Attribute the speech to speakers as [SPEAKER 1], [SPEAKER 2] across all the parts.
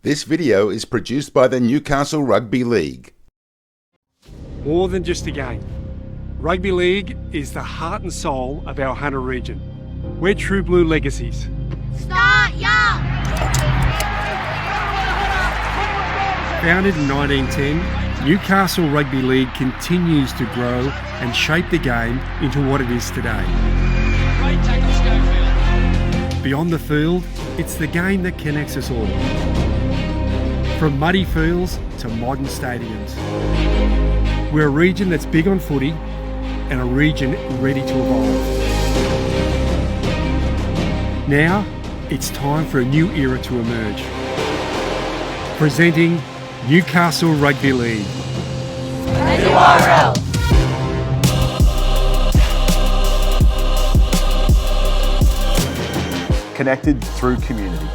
[SPEAKER 1] This video is produced by the Newcastle Rugby League.
[SPEAKER 2] More than just a game. Rugby League is the heart and soul of our Hunter region. We're True Blue legacies.
[SPEAKER 3] Start young!
[SPEAKER 2] Founded in 1910, Newcastle Rugby League continues to grow and shape the game into what it is today.
[SPEAKER 3] Great tackle, Schofield.
[SPEAKER 2] Beyond the field, it's the game that connects us all. From muddy fields to modern stadiums. We're a region that's big on footy and a region ready to evolve. Now, it's time for a new era to emerge. Presenting Newcastle Rugby League.
[SPEAKER 3] URL.
[SPEAKER 4] Connected through community.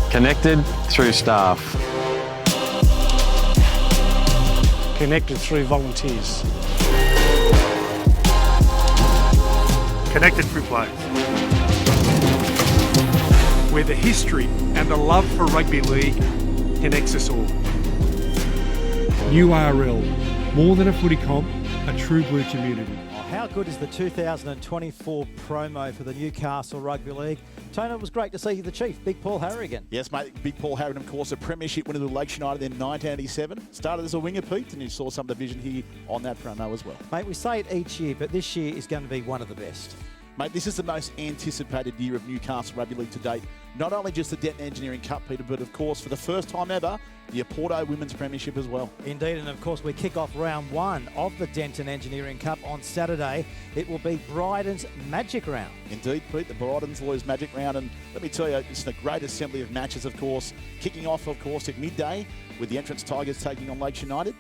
[SPEAKER 5] Connected through staff.
[SPEAKER 6] Connected through volunteers.
[SPEAKER 2] Connected through players. Where the history and the love for rugby league connects us all. URL, more than a footy comp, a true blue community.
[SPEAKER 7] How good is the 2024 promo for the Newcastle Rugby League? Tony, it was great to see you, the Chief, Big Paul Harrigan.
[SPEAKER 4] Yes, mate. Big Paul Harrigan, of course, a premiership winner with Lakes United in 1987. Started as a winger, Pete, and you saw some of the vision here on that promo as well.
[SPEAKER 7] Mate, we say it each year, but this year is going to be one of the best.
[SPEAKER 4] Mate, this is the most anticipated year of Newcastle Rugby League to date. Not only just the Delany Engineering Cup, Peter, but of course, for the first time ever, the Porto Women's Premiership as well.
[SPEAKER 7] Indeed, and of course we kick off round one of the Denton Engineering Cup on Saturday. It will be Bryden's Magic Round.
[SPEAKER 4] Indeed, Pete, the Bryden's Lawyers Magic Round, and let me tell you, it's a great assembly of matches, of course, kicking off, of course, at midday with the Entrance Tigers taking on Lakes United.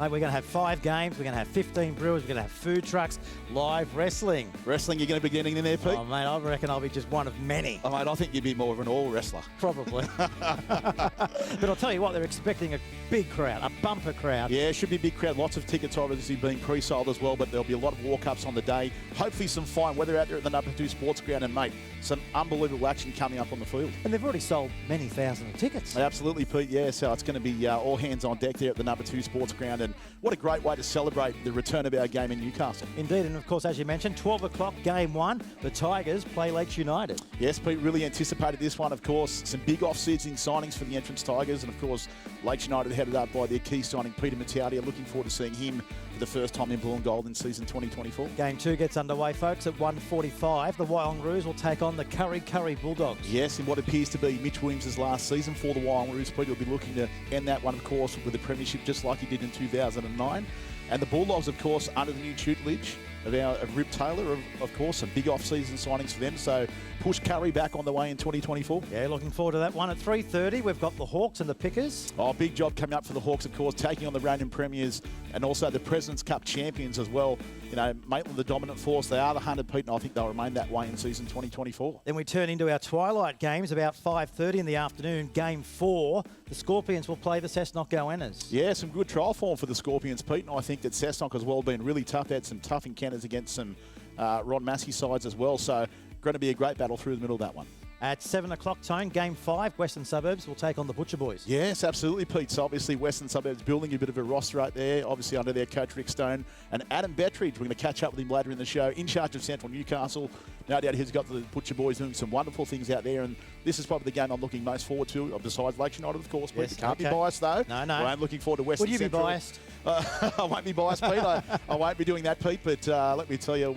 [SPEAKER 7] Mate, we're going to have 5 games, we're going to have 15 brewers, we're going to have food trucks, live wrestling.
[SPEAKER 4] Wrestling, you're going to be getting in there, Pete?
[SPEAKER 7] Oh, mate, I reckon I'll be just one of many.
[SPEAKER 4] Oh, mate, I think you'd be more of an all wrestler.
[SPEAKER 7] Probably. But I'll tell you what, they're expecting a big crowd, a bumper crowd.
[SPEAKER 4] Yeah, it should be a big crowd. Lots of tickets obviously being pre-sold as well, but there'll be a lot of walk-ups on the day. Hopefully some fine weather out there at the number 2 sports ground, and, mate, some unbelievable action coming up on the field.
[SPEAKER 7] And they've already sold many thousand of tickets.
[SPEAKER 4] Absolutely, Pete, yeah. So it's going to be all hands on deck there at the number 2 sports ground, and what a great way to celebrate the return of our game in Newcastle.
[SPEAKER 7] Indeed, and of course, as you mentioned, 12 o'clock, game 1, the Tigers play Lakes United.
[SPEAKER 4] Yes, Pete, really anticipated this one, of course. Some big off-season signings for the Entrance Tigers, and of course, Lakes United headed up by their key signing, Peter Mataudia. Looking forward to seeing him for the first time in blue and gold in season 2024.
[SPEAKER 7] Game 2 gets underway, folks, at 1:45. The Wyong-Roos will take on the Curry Bulldogs.
[SPEAKER 4] Yes, in what appears to be Mitch Williams' last season for the Wyong-Roos. Pete will be looking to end that one, of course, with a premiership just like he did in 2009. And the Bulldogs, of course, under the new tutelage of Rip Taylor, of course, some big off-season signings for them. So push Curry back on the way in 2024.
[SPEAKER 7] Yeah, looking forward to that one. At 3:30, we've got the Hawks and the Pickers.
[SPEAKER 4] Oh, big job coming up for the Hawks, of course, taking on the reigning premiers and also the President's Cup champions as well. You know, Maitland, the dominant force. They are the 100, Pete, and I think they'll remain that way in season 2024.
[SPEAKER 7] Then we turn into our twilight games about 5:30 in the afternoon. Game 4, the Scorpions will play the Cessnock Goannas.
[SPEAKER 4] Yeah, some good trial form for the Scorpions, Pete, and I think that Cessnock as well been really tough. They had some tough encounters against some Ron Massey sides as well, so going to be a great battle through the middle of that one.
[SPEAKER 7] At 7 o'clock, Tone, Game 5, Western Suburbs will take on the Butcher Boys.
[SPEAKER 4] Yes, absolutely, Pete. So obviously Western Suburbs building a bit of a roster right there, obviously under their coach Rick Stone. And Adam Bettridge, we're going to catch up with him later in the show, in charge of Central Newcastle. No doubt he's got the Butcher Boys doing some wonderful things out there, and this is probably the game I'm looking most forward to, besides Lakes United, of course.
[SPEAKER 7] Yes,
[SPEAKER 4] Pete. Can't
[SPEAKER 7] okay.
[SPEAKER 4] be biased, though.
[SPEAKER 7] No.
[SPEAKER 4] I'm looking forward to Western
[SPEAKER 7] Would you
[SPEAKER 4] Central.
[SPEAKER 7] be biased?
[SPEAKER 4] I won't be biased, Pete. I won't be doing that, Pete, but let me tell you,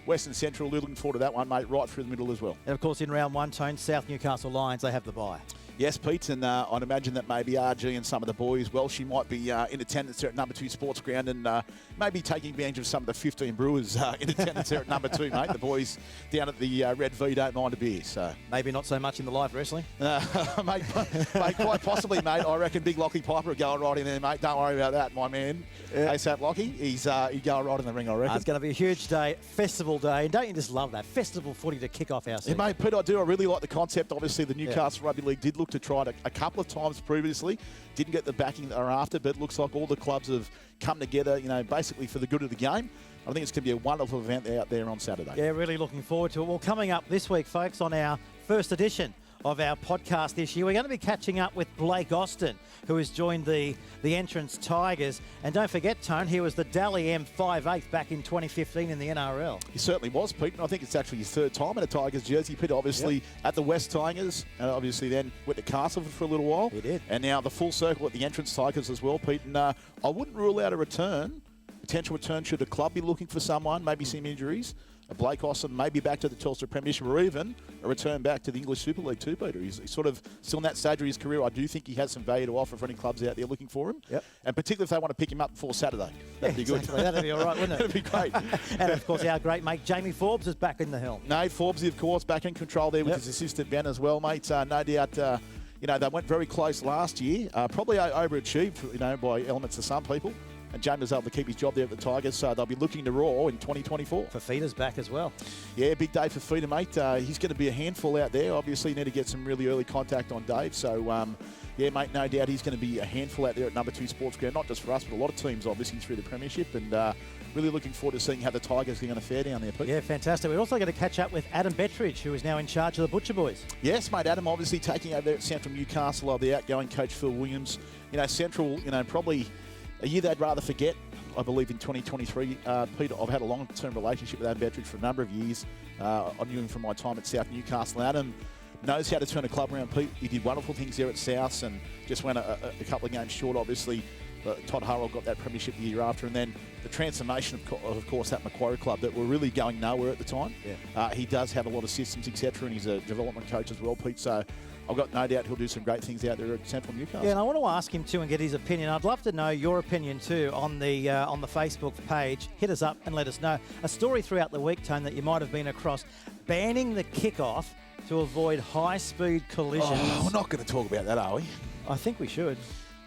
[SPEAKER 4] Western Central, looking forward to that one, mate, right through the middle as well.
[SPEAKER 7] And of course, in round 1, Tone, South Newcastle Lions, they have the bye.
[SPEAKER 4] Yes, Pete, and I'd imagine that maybe RG and some of the boys, well, she might be in attendance there at number 2 sports ground, and maybe taking advantage of some of the 15 brewers in attendance there at number 2, mate. The boys down at the Red V don't mind a beer, so.
[SPEAKER 7] Maybe not so much in the live wrestling.
[SPEAKER 4] Mate, quite possibly, mate. I reckon Big Lockie Piper will go right in there, mate. Don't worry about that, my man. Yeah. ASAP Lockie, he'd go right in the ring, I reckon.
[SPEAKER 7] It's going to be a huge day, festival day, and don't you just love that? Festival footy to kick off our season.
[SPEAKER 4] Yeah, mate, Pete, I do. I really like the concept. Obviously, the Newcastle Rugby League did look to try it a couple of times previously. Didn't get the backing they're after, but it looks like all the clubs have come together, you know, basically for the good of the game. I think it's going to be a wonderful event out there on Saturday.
[SPEAKER 7] Yeah, really looking forward to it. Well, coming up this week, folks, on our first edition of our podcast this year. We're going to be catching up with Blake Austin, who has joined the Entrance Tigers. And don't forget, Tone, he was the Delany M58 back in 2015 in the NRL.
[SPEAKER 4] He certainly was, Pete, and I think it's actually his third time in a Tigers jersey. Pete, obviously at the West Tigers, obviously then went to Castle for a little while.
[SPEAKER 7] He did.
[SPEAKER 4] And now the full circle at the Entrance Tigers as well, Pete. And I wouldn't rule out a potential return should the club be looking for someone, maybe some injuries. Blake Austin maybe back to the Telstra Premiership, or even a return back to the English Super League too, Peter. He's sort of still in that stage of his career. I do think he has some value to offer for any clubs out there looking for him.
[SPEAKER 7] Yep.
[SPEAKER 4] And particularly if they want to pick him up before Saturday. That'd be good.
[SPEAKER 7] Exactly. That'd be all right, wouldn't it?
[SPEAKER 4] That'd be great.
[SPEAKER 7] And, of course, our great mate Jamie Forbes is back in the helm.
[SPEAKER 4] No, Forbesy, of course, back in control there with his assistant Ben as well, mate. No doubt, they went very close last year. Probably overachieved, by elements of some people. And James was able to keep his job there at the Tigers, so they'll be looking to Raw in 2024.
[SPEAKER 7] Fafita's back as well.
[SPEAKER 4] Yeah, big day for Fafita, mate. He's going to be a handful out there. Obviously, you need to get some really early contact on Dave. So, mate, no doubt he's going to be a handful out there at number 2 Sports Ground, not just for us, but a lot of teams, obviously, through the Premiership. And really looking forward to seeing how the Tigers are going to fare down there, Pete.
[SPEAKER 7] Yeah, fantastic. We're also going to catch up with Adam Bettridge, who is now in charge of the Butcher Boys.
[SPEAKER 4] Yes, mate. Adam obviously taking over there at Central Newcastle of the outgoing coach Phil Williams. Central, probably a year they'd rather forget. I believe in 2023, Peter, I've had a long-term relationship with Adam Bettridge for a number of years. I knew him from my time at South Newcastle. Adam knows how to turn a club around, Pete. He did wonderful things there at South and just went a couple of games short, obviously. Todd Harrell got that premiership the year after, and then the transformation of course, that Macquarie club that were really going nowhere at the time. Yeah. He does have a lot of systems, etc., and he's a development coach as well, Pete. So I've got no doubt he'll do some great things out there at Central Newcastle.
[SPEAKER 7] Yeah, and I want to ask him too and get his opinion. I'd love to know your opinion too on the Facebook page. Hit us up and let us know. A story throughout the week, Tone, that you might have been across, banning the kickoff to avoid high-speed collisions.
[SPEAKER 4] Oh, we're not going to talk about that, are we?
[SPEAKER 7] I think we should.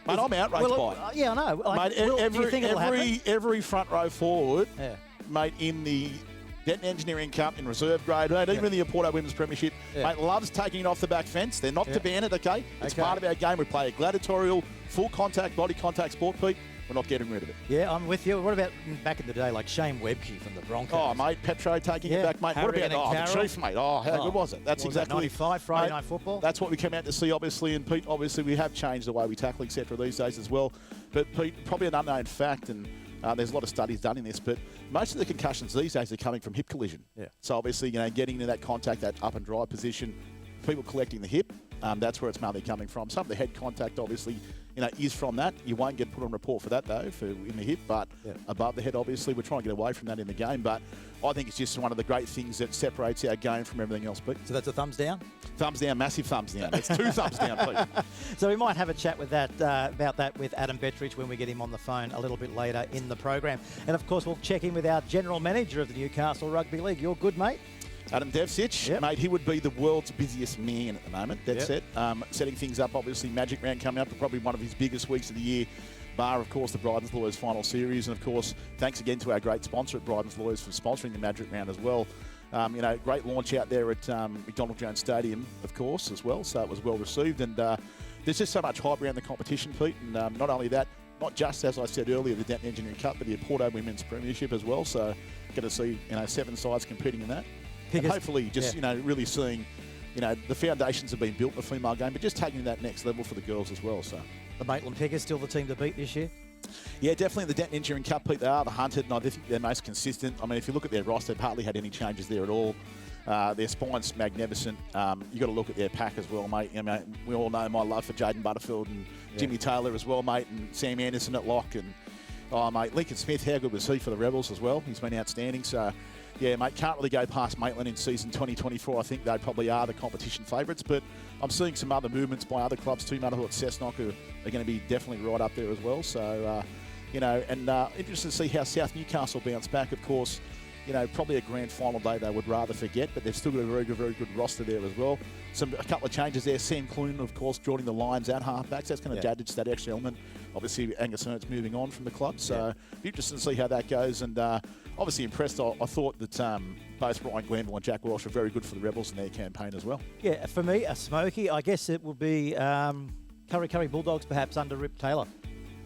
[SPEAKER 4] Mate, I'm outraged by it.
[SPEAKER 7] Yeah, I know.
[SPEAKER 4] Mate,
[SPEAKER 7] do you think it'll happen?
[SPEAKER 4] every front row forward, mate, in the Denton Engineering Cup in reserve grade, mate, even the Porto Women's Premiership, mate, loves taking it off the back fence. They're not to ban it, okay? It's part of our game. We play a gladiatorial, full contact, body contact sport, Pete. We're not getting rid of it.
[SPEAKER 7] Yeah, I'm with you. What about back in the day, like Shane Webke from the Broncos?
[SPEAKER 4] Oh, mate, Petro taking it back, mate.
[SPEAKER 7] Harrigan
[SPEAKER 4] what about the Chief, mate? Oh, how good was it? That's exactly
[SPEAKER 7] 95 Friday Night Football.
[SPEAKER 4] That's what we came out to see, obviously. And Pete, obviously, we have changed the way we tackle, etc. these days as well. But Pete, probably an unknown fact, and there's a lot of studies done in this, but most of the concussions these days are coming from hip collision. Yeah. So obviously, getting into that contact, that up and drive position, people collecting the hip. That's where it's mainly coming from. Some of the head contact, obviously, is from that. You won't get put on report for that, though, in the hip. But above the head, obviously, we're trying to get away from that in the game. But I think it's just one of the great things that separates our game from everything else, Pete.
[SPEAKER 7] So that's a thumbs down?
[SPEAKER 4] Thumbs down, massive thumbs down. It's 2 thumbs down, Pete.
[SPEAKER 7] So we might have a chat with that about that with Adam Bettridge when we get him on the phone a little bit later in the program. And, of course, we'll check in with our general manager of the Newcastle Rugby League. You're good, mate?
[SPEAKER 4] Adam Devcich, mate, he would be the world's busiest man at the moment, that's set. Setting things up, obviously, Magic Round coming up, probably one of his biggest weeks of the year, bar, of course, the Bryden's Lawyers final series. And, of course, thanks again to our great sponsor at Bryden's Lawyers for sponsoring the Magic Round as well. Great launch out there at McDonald Jones Stadium, of course, as well, so it was well received. And there's just so much hype around the competition, Pete, and not only that, not just, as I said earlier, the Denton Engineering Cup, but the Porto Women's Premiership as well. So get to see 7 sides competing in that. And hopefully just, really seeing, the foundations have been built in the female game, but just taking that next level for the girls as well. So
[SPEAKER 7] the Maitland Pickers still the team to beat this year?
[SPEAKER 4] Yeah, definitely the Denton Engineering Cup, Pete. They are the hunted, and I think they're most consistent. I mean, if you look at their roster, they've hardly had any changes there at all. Their spine's magnificent. You've got to look at their pack as well, mate. We all know my love for Jaden Butterfield and Jimmy Taylor as well, mate, and Sam Anderson at lock. And, mate, Lincoln Smith, how good was he for the Rebels as well? He's been outstanding. So, yeah, mate, can't really go past Maitland in season 2024. I think they probably are the competition favourites, but I'm seeing some other movements by other clubs too. Mate, I thought Cessnock are going to be definitely right up there as well. So, interested to see how South Newcastle bounce back. Of course, probably a grand final day they would rather forget, but they've still got a very good roster there as well. A couple of changes there. Sam Clune, of course, joining the Lions at halfbacks. That's going to damage that extra element. Obviously, Angus Ernst's moving on from the club, so be interested to see how that goes. And obviously impressed. I thought that both Ryan Glanville and Jack Welsh are very good for the Rebels in their campaign as well.
[SPEAKER 7] Yeah, for me, a smoky, I guess it would be Curry Bulldogs perhaps under Rip Taylor.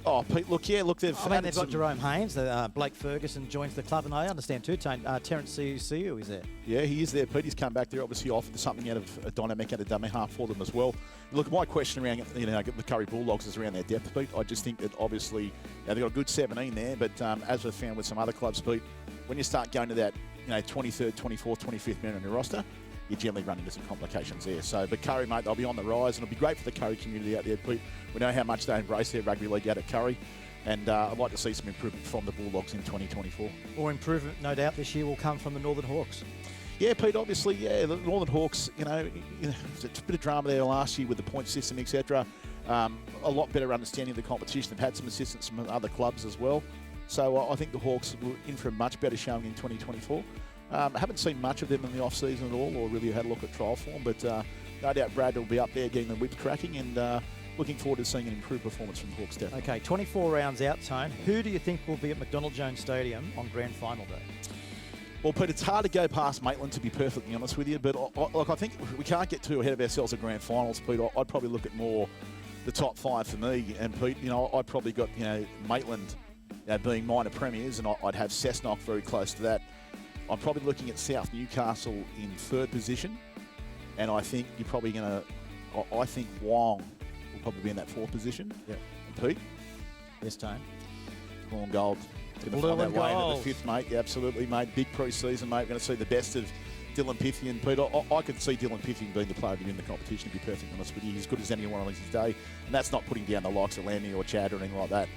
[SPEAKER 4] Oh, Pete, look, they've
[SPEAKER 7] They've
[SPEAKER 4] added
[SPEAKER 7] got
[SPEAKER 4] some-
[SPEAKER 7] Jerome Haynes. Blake Ferguson joins the club, and I understand too, Terence Siu is there.
[SPEAKER 4] Yeah, he is there. Pete, he's come back there. Obviously offered something out of a dynamic out of dummy half for them as well. Look, my question around the Curry Bulldogs is around their depth, Pete. I just think that obviously they've got a good 17 there, but as we've found with some other clubs, Pete, when you start going to that 23rd, 24th, 25th man on your roster, you generally run into some complications there. So, but Curry, mate, they'll be on the rise, and it'll be great for the Curry community out there, Pete. We know how much they embrace their rugby league out at Curry, and I'd like to see some improvement from the Bulldogs in 2024.
[SPEAKER 7] Or improvement, no doubt, this year will come from the Northern Hawks.
[SPEAKER 4] Yeah, Pete, obviously, the Northern Hawks, it's a bit of drama there last year with the point system, etc. A lot better understanding of the competition. They've had some assistance from other clubs as well. So I think the Hawks were in for a much better showing in 2024. I haven't seen much of them in the off-season at all, or really had a look at trial form, but no doubt Brad will be up there getting the whips cracking, and looking forward to seeing an improved performance from the Hawks, definitely.
[SPEAKER 7] Okay, 24 rounds out, Tone. Who do you think will be at McDonald Jones Stadium on Grand Final Day?
[SPEAKER 4] Well, Pete, it's hard to go past Maitland, to be perfectly honest with you, but I think we can't get too ahead of ourselves at Grand Finals, Pete. I'd probably look at more the top 5 for me, and Pete, I'd probably got Maitland being minor premiers, and I'd have Cessnock very close to that. I'm probably looking at South Newcastle in 3rd position, and I think you're probably going to. I think Wong will probably be in that 4th position.
[SPEAKER 7] Yeah.
[SPEAKER 4] And Pete,
[SPEAKER 7] Yes, Tone.
[SPEAKER 4] blue and gold. It's going to find that way into the 5th, mate. Yeah, absolutely, mate. Big pre-season, mate. We're going to see the best of Dylan Pythian. Pete, I could see Dylan Pythian being the player to win the competition, to be perfectly honest with you. He's as good as anyone on his day, and that's not putting down the likes of Lammy or Chad or anything like that.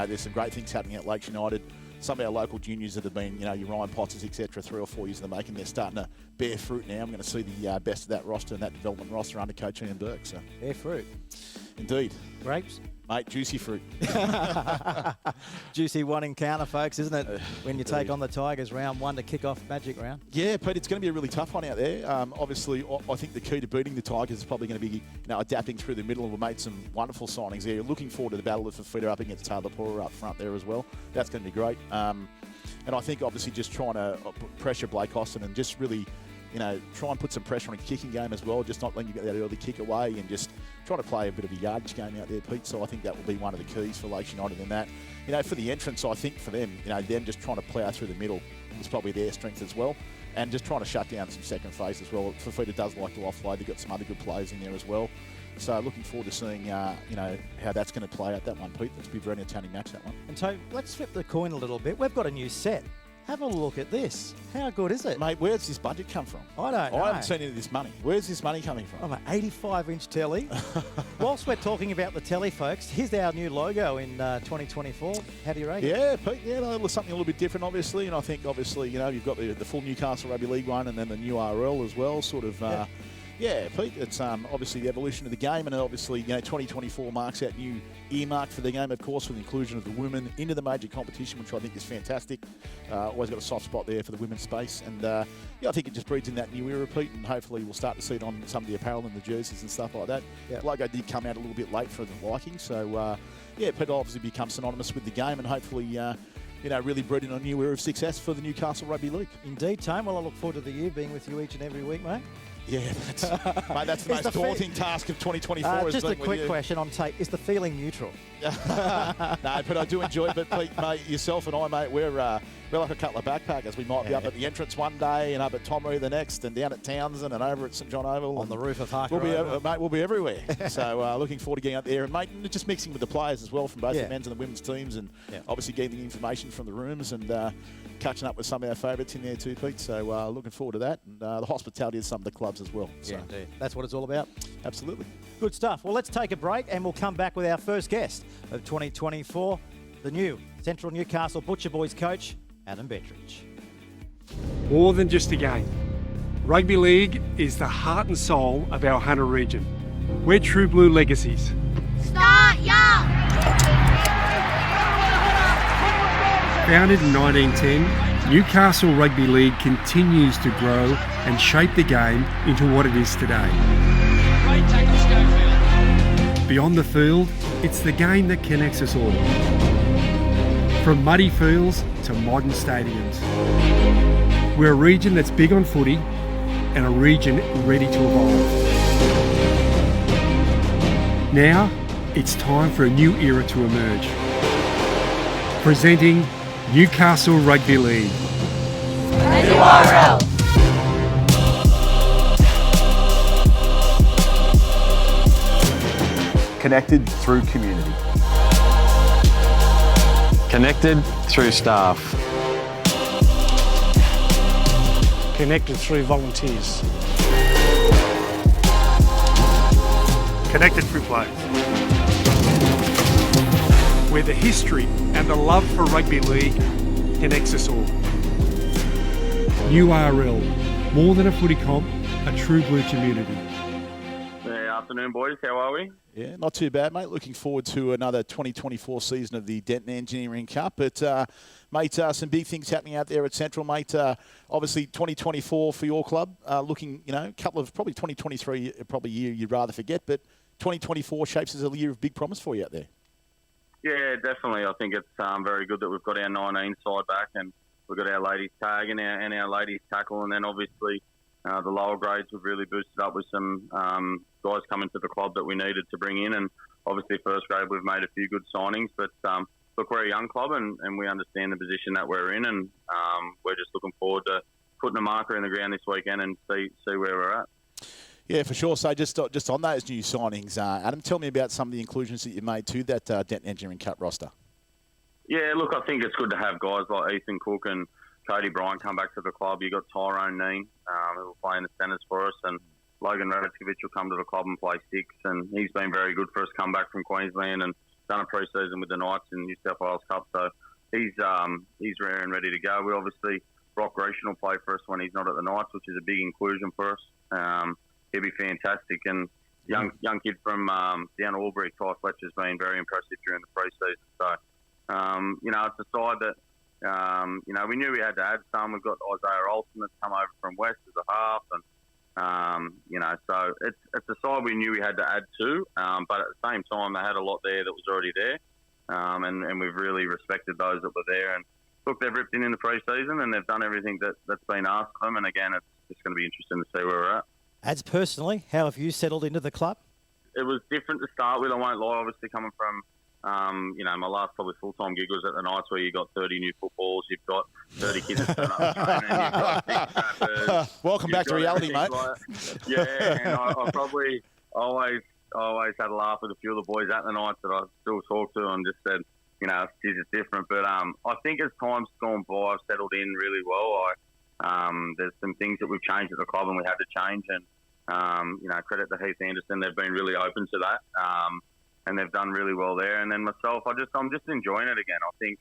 [SPEAKER 4] There's some great things happening at Lakes United. Some of our local juniors that have been, your Ryan Potters, etc., 3 or 4 years in the making, they're starting to bear fruit now. I'm going to see the best of that roster and that development roster under coach Ian Burke. So,
[SPEAKER 7] Bear fruit.
[SPEAKER 4] Indeed.
[SPEAKER 7] Grapes?
[SPEAKER 4] Mate, juicy fruit.
[SPEAKER 7] Juicy one encounter, folks, isn't it? When you take on the Tigers round 1 to kick off Magic Round.
[SPEAKER 4] Yeah, Pete, it's going to be a really tough one out there. Obviously, I think the key to beating the Tigers is probably going to be adapting through the middle, and we've made some wonderful signings there. Looking forward to the battle of Fafita up against Taylor Porter up front there as well. That's going to be great. And I think obviously just trying to pressure Blake Austin and just really, try and put some pressure on a kicking game as well, just not letting you get that early kick away and just trying to play a bit of a yardage game out there, Pete. So I think that will be one of the keys for Lakes United in that. For the entrance, I think for them, them just trying to plough through the middle is probably their strength as well. And just trying to shut down some second phase as well. Fafita does like to offload. They've got some other good players in there as well. So looking forward to seeing, how that's going to play out, that one, Pete. That's be a very entertaining match, that one.
[SPEAKER 7] And so let's flip the coin a little bit. We've got a new set. Have a look at this. How good is it?
[SPEAKER 4] Mate, where's this budget come from?
[SPEAKER 7] I don't know.
[SPEAKER 4] I haven't seen any of this money. Where's this money coming from?
[SPEAKER 7] Oh, an 85-inch telly. Whilst we're talking about the telly, folks, here's our new logo in 2024. How do you rate it?
[SPEAKER 4] Yeah, Pete, something a little bit different, obviously. And I think, obviously, you've got the full Newcastle Rugby League one and then the new RL as well, sort of. Yeah, Pete, it's obviously the evolution of the game, and obviously, 2024 marks that new earmark for the game, of course, with the inclusion of the women into the major competition, which I think is fantastic. Always got a soft spot there for the women's space, and I think it just breeds in that new era, Pete, and hopefully we'll start to see it on some of the apparel and the jerseys and stuff like that.
[SPEAKER 7] Yep.
[SPEAKER 4] The logo did come out a little bit late for the Vikings, so Pete obviously become synonymous with the game, and hopefully, really breeding a new era of success for the Newcastle Rugby League.
[SPEAKER 7] Indeed, Tone. Well, I look forward to the year being with you each and every week, mate.
[SPEAKER 4] Yeah, that's the most daunting task of 2024.
[SPEAKER 7] Just a quick question on tape. Is the feeling neutral?
[SPEAKER 4] No, but I do enjoy it. But, mate, yourself and I, mate, we're like a couple of backpackers. We might be up at the entrance one day and up at Tomry the next and down at Townsend and over at St John Oval.
[SPEAKER 7] On the roof of Harker
[SPEAKER 4] Mate, we'll be everywhere. So looking forward to getting out there. And, mate, just mixing with the players as well from both the men's and the women's teams and obviously getting the information from the rooms and catching up with some of our favourites in there too, Pete. So looking forward to that. And the hospitality of some of the clubs as well. So.
[SPEAKER 7] Yeah, indeed. That's what it's all about.
[SPEAKER 4] Absolutely.
[SPEAKER 7] Good stuff. Well, let's take a break and we'll come back with our first guest of 2024, the new Central Newcastle Butcher Boys coach, Adam Bettridge.
[SPEAKER 2] More than just a game. Rugby League is the heart and soul of our Hunter region. We're True Blue legacies.
[SPEAKER 3] Start young.
[SPEAKER 2] Founded in 1910, Newcastle Rugby League continues to grow and shape the game into what it is today.
[SPEAKER 3] Great tackle, Schofield.
[SPEAKER 2] Beyond the field, it's the game that connects us all. From muddy fields to modern stadiums. We're a region that's big on footy and a region ready to evolve. Now, It's time for a new era to emerge. Presenting Newcastle Rugby League.
[SPEAKER 8] Connected through community.
[SPEAKER 5] Connected through staff.
[SPEAKER 6] Connected through volunteers.
[SPEAKER 2] Connected through players. Where the history and the love for rugby league connects us all. New RL, more than a footy comp, a true blue community.
[SPEAKER 9] Afternoon, boys. How are we?
[SPEAKER 4] Yeah, not too bad, mate. Looking forward to another 2024 season of the Denton Engineering Cup. But, mate, some big things happening out there at Central, mate. Obviously, 2024 for your club. Looking, couple of probably 2023, probably a year you'd rather forget, but 2024 shapes as a year of big promise for you out there.
[SPEAKER 9] Yeah, definitely. I think it's very good that we've got our 19 side back and we've got our ladies tag and our ladies tackle, and then obviously the lower grades have really boosted up with some guys coming to the club that we needed to bring in, and obviously first grade we've made a few good signings, but look, we're a young club and we understand the position that we're in, and we're just looking forward to putting a marker in the ground this weekend and see where we're at.
[SPEAKER 4] Yeah, for sure. So just on those new signings, Adam, tell me about some of the inclusions that you made to that Denton Engineering Cup roster.
[SPEAKER 9] Yeah, look, I think it's good to have guys like Ethan Cook and Cody Bryant come back to the club. You've got Tyrone Neen, who will play in the centres for us, and Logan Radkovich will come to the club and play six, and he's been very good for us, come back from Queensland and done a pre-season with the Knights in New South Wales Cup, so he's rare and ready to go. We obviously, Brock Grecian will play for us when he's not at the Knights, which is a big inclusion for us. He'll be fantastic, and young kid from down Albury, Ty Fletcher's been very impressive during the pre-season, so it's a side that we knew we had to add some. We've got Isaiah Olsen that's come over from West as a half, and so it's a side we knew we had to add to, but at the same time they had a lot there that was already there, and we've really respected those that were there. And look, they've ripped in the pre-season and they've done everything that's been asked of them. And again, it's just going to be interesting to see where we're at.
[SPEAKER 7] Ads, personally, how have you settled into the club?
[SPEAKER 9] It was different to start with. I won't lie. Obviously, coming from my last probably full-time gig was at the Knights, where you got 30 new footballs, you've got 30 kids that turn up training, you've got six trappers.
[SPEAKER 4] Welcome back to reality, mate.
[SPEAKER 9] Yeah, and I probably always had a laugh with a few of the boys at the Knights that I still talk to and just said, it's different. But I think as time's gone by, I've settled in really well. There's some things that we've changed at the club and we had to change, and credit to Heath Anderson, they've been really open to that. And they've done really well there. And then myself, I'm just enjoying it again. I think,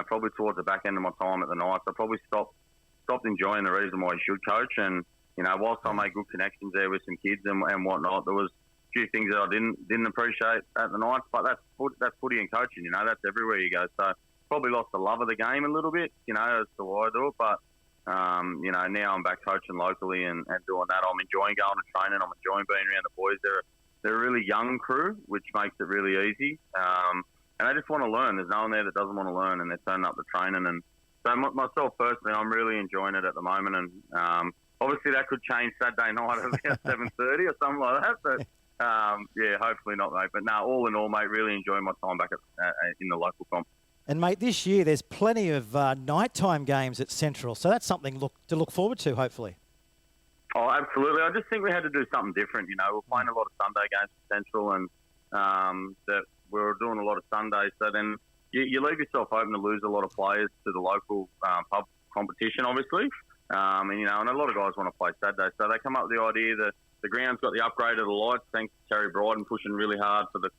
[SPEAKER 9] probably towards the back end of my time at the Knights, I probably stopped enjoying the reason why I should coach. And, whilst I made good connections there with some kids and whatnot, there was a few things that I didn't appreciate at the Knights. But that's footy and coaching, that's everywhere you go. So probably lost the love of the game a little bit, as to why I do it. But, now I'm back coaching locally and doing that. I'm enjoying going to training. I'm enjoying being around the boys. They're a really young crew, which makes it really easy. And they just want to learn. There's no one there that doesn't want to learn, and they're turning up to training. And so myself personally, I'm really enjoying it at the moment. And obviously that could change Saturday night at about 7:30 or something like that. But hopefully not, mate. But no, all in all, mate, really enjoying my time back in the local comp.
[SPEAKER 7] And, mate, this year there's plenty of nighttime games at Central, so that's something to look forward to, hopefully.
[SPEAKER 9] Oh, absolutely. I just think we had to do something different. We're playing a lot of Sunday games at Central, and that we were doing a lot of Sundays. So then you leave yourself open to lose a lot of players to the local pub competition, obviously. And a lot of guys want to play Saturday. So they come up with the idea that the ground's got the upgrade of the lights, thanks to Terry Bryden pushing really hard for the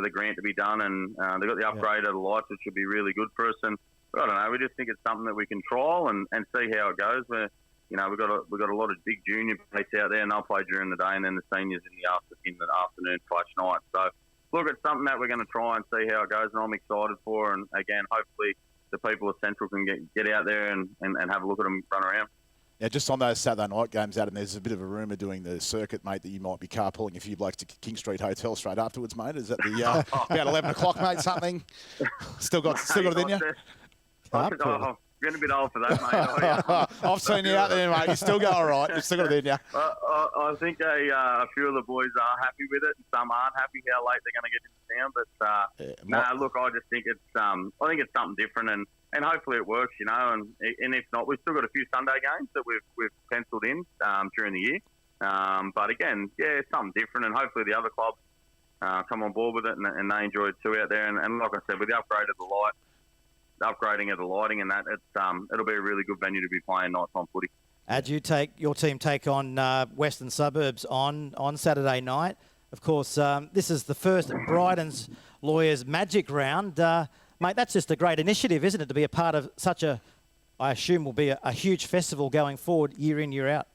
[SPEAKER 9] grant to be done. And they've got the upgrade of the lights, which should be really good for us. And I don't know, we just think it's something that we can trial and see how it goes. We've got a lot of big junior players out there, and they'll play during the day, and then the seniors in the afternoon/night. So, look, it's something that we're going to try and see how it goes, and I'm excited for. And again, hopefully, the people of Central can get out there and have a look at them run around.
[SPEAKER 4] Yeah, just on those Saturday night games, Adam, there's a bit of a rumour doing the circuit, mate, that you might be carpooling a few blokes to King Street Hotel straight afterwards, mate. Is that about 11 o'clock, mate? Something? Still got it in you?
[SPEAKER 9] getting a bit old for that, mate.
[SPEAKER 4] I've seen you out there, mate. You still go all right. You still got it in you.
[SPEAKER 9] I think a few of the boys are happy with it, and some aren't happy how late they're going to get into town. But look, I just think it's something different, and hopefully it works, you know. And if not, we've still got a few Sunday games that we've penciled in during the year. But again, yeah, it's something different, and hopefully the other clubs come on board with it, and they enjoy it too out there. And like I said, with the upgrading of the lighting and that, it'll be a really good venue to be playing nighttime footy.
[SPEAKER 7] Ad, your team take on Western Suburbs on Saturday night. Of course, this is the first Bryden's Lawyers Magic Round. Mate, that's just a great initiative, isn't it, to be a part of such I assume will be a huge festival going forward year in, year out.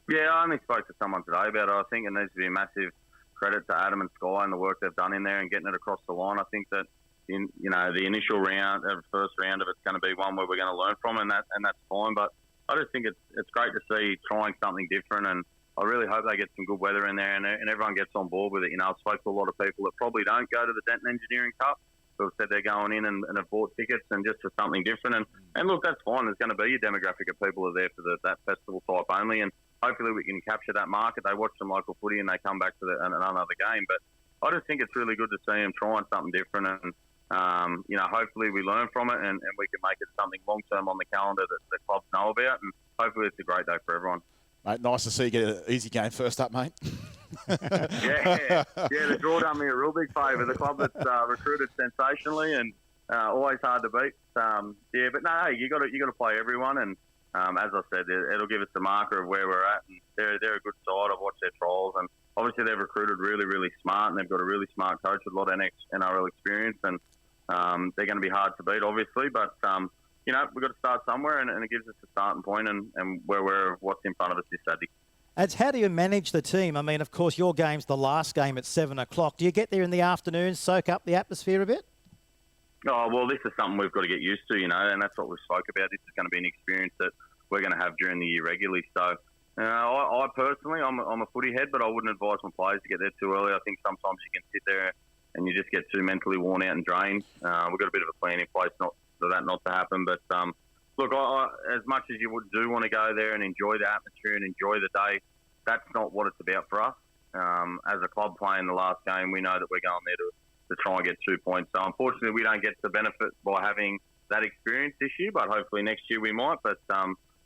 [SPEAKER 9] Yeah, I only spoke to someone today about it. I think it needs to be a massive credit to Adam and Sky and the work they've done in there and getting it across the line. I think that the initial round, first round of it's going to be one where we're going to learn from, and that's fine. But I just think it's great to see trying something different, and I really hope they get some good weather in there and everyone gets on board with it. You know, I've spoke to a lot of people that probably don't go to the Denton Engineering Cup, who have said they're going in and have bought tickets and just for something different. And look, that's fine. There's going to be a demographic of people that are there for that festival type only, and hopefully we can capture that market. They watch some local footy and they come back to another game. But I just think it's really good to see them trying something different, and hopefully we learn from it and we can make it something long term on the calendar that the clubs know about, and hopefully it's a great day for everyone.
[SPEAKER 4] Mate, nice to see you get an easy game first up, mate.
[SPEAKER 9] Yeah, the draw done me a real big favour. The club that's recruited sensationally and always hard to beat. But no, you got to play everyone, and as I said, it'll give us the marker of where we're at. And they're a good side. I've watched their trials, and obviously they've recruited really, really smart, and they've got a really smart coach with a lot of NRL experience, and they're going to be hard to beat, obviously, but. We've got to start somewhere, and it gives us a starting point and we're aware of what's in front of us this Saturday.
[SPEAKER 7] Ads, how do you manage the team? I mean, of course, your game's the last game at 7 o'clock. Do you get there in the afternoon, soak up the atmosphere a bit?
[SPEAKER 9] Oh, well, this is something we've got to get used to, and that's what we spoke about. This is going to be an experience that we're going to have during the year regularly. So I personally, I'm a footy head, but I wouldn't advise my players to get there too early. I think sometimes you can sit there and you just get too mentally worn out and drained. We've got a bit of a plan in place for that not to happen. But look, as much as you do want to go there and enjoy the atmosphere and enjoy the day, that's not what it's about for us. As a club playing the last game, we know that we're going there to try and get 2 points. So unfortunately, we don't get the benefit by having that experience this year, but hopefully next year we might. But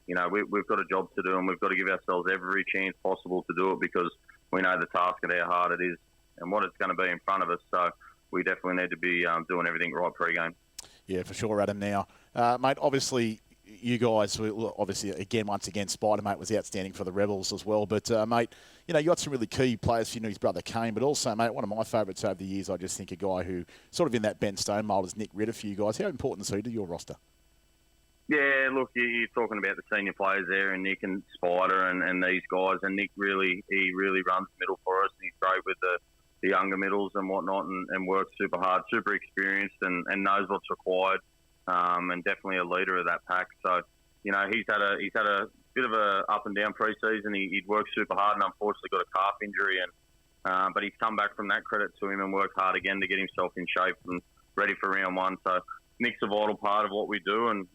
[SPEAKER 9] we've got a job to do, and we've got to give ourselves every chance possible to do it, because we know the task of how hard it is and what it's going to be in front of us. So we definitely need to be doing everything right pre-game. Yeah,
[SPEAKER 4] for sure, Adam. Now, mate, obviously you guys, once again, Spider-Mate was outstanding for the Rebels as well. But, mate, you got some really key players. His brother Kane, but also, mate, one of my favourites over the years, I just think a guy who sort of in that Ben Stone mould is Nick Ritter for you guys. How important is he to your roster?
[SPEAKER 9] Yeah, look, you're talking about the senior players there, and Nick and Spider and these guys. And Nick really runs middle for us, and he's great with the younger middles and whatnot, and works super hard, super experienced, and knows what's required, and definitely a leader of that pack. So, he's had a bit of a up and down pre-season. He'd worked super hard and unfortunately got a calf injury, and but he's come back from that, credit to him, and worked hard again to get himself in shape and ready for round one. So Nick's a vital part of what we do, and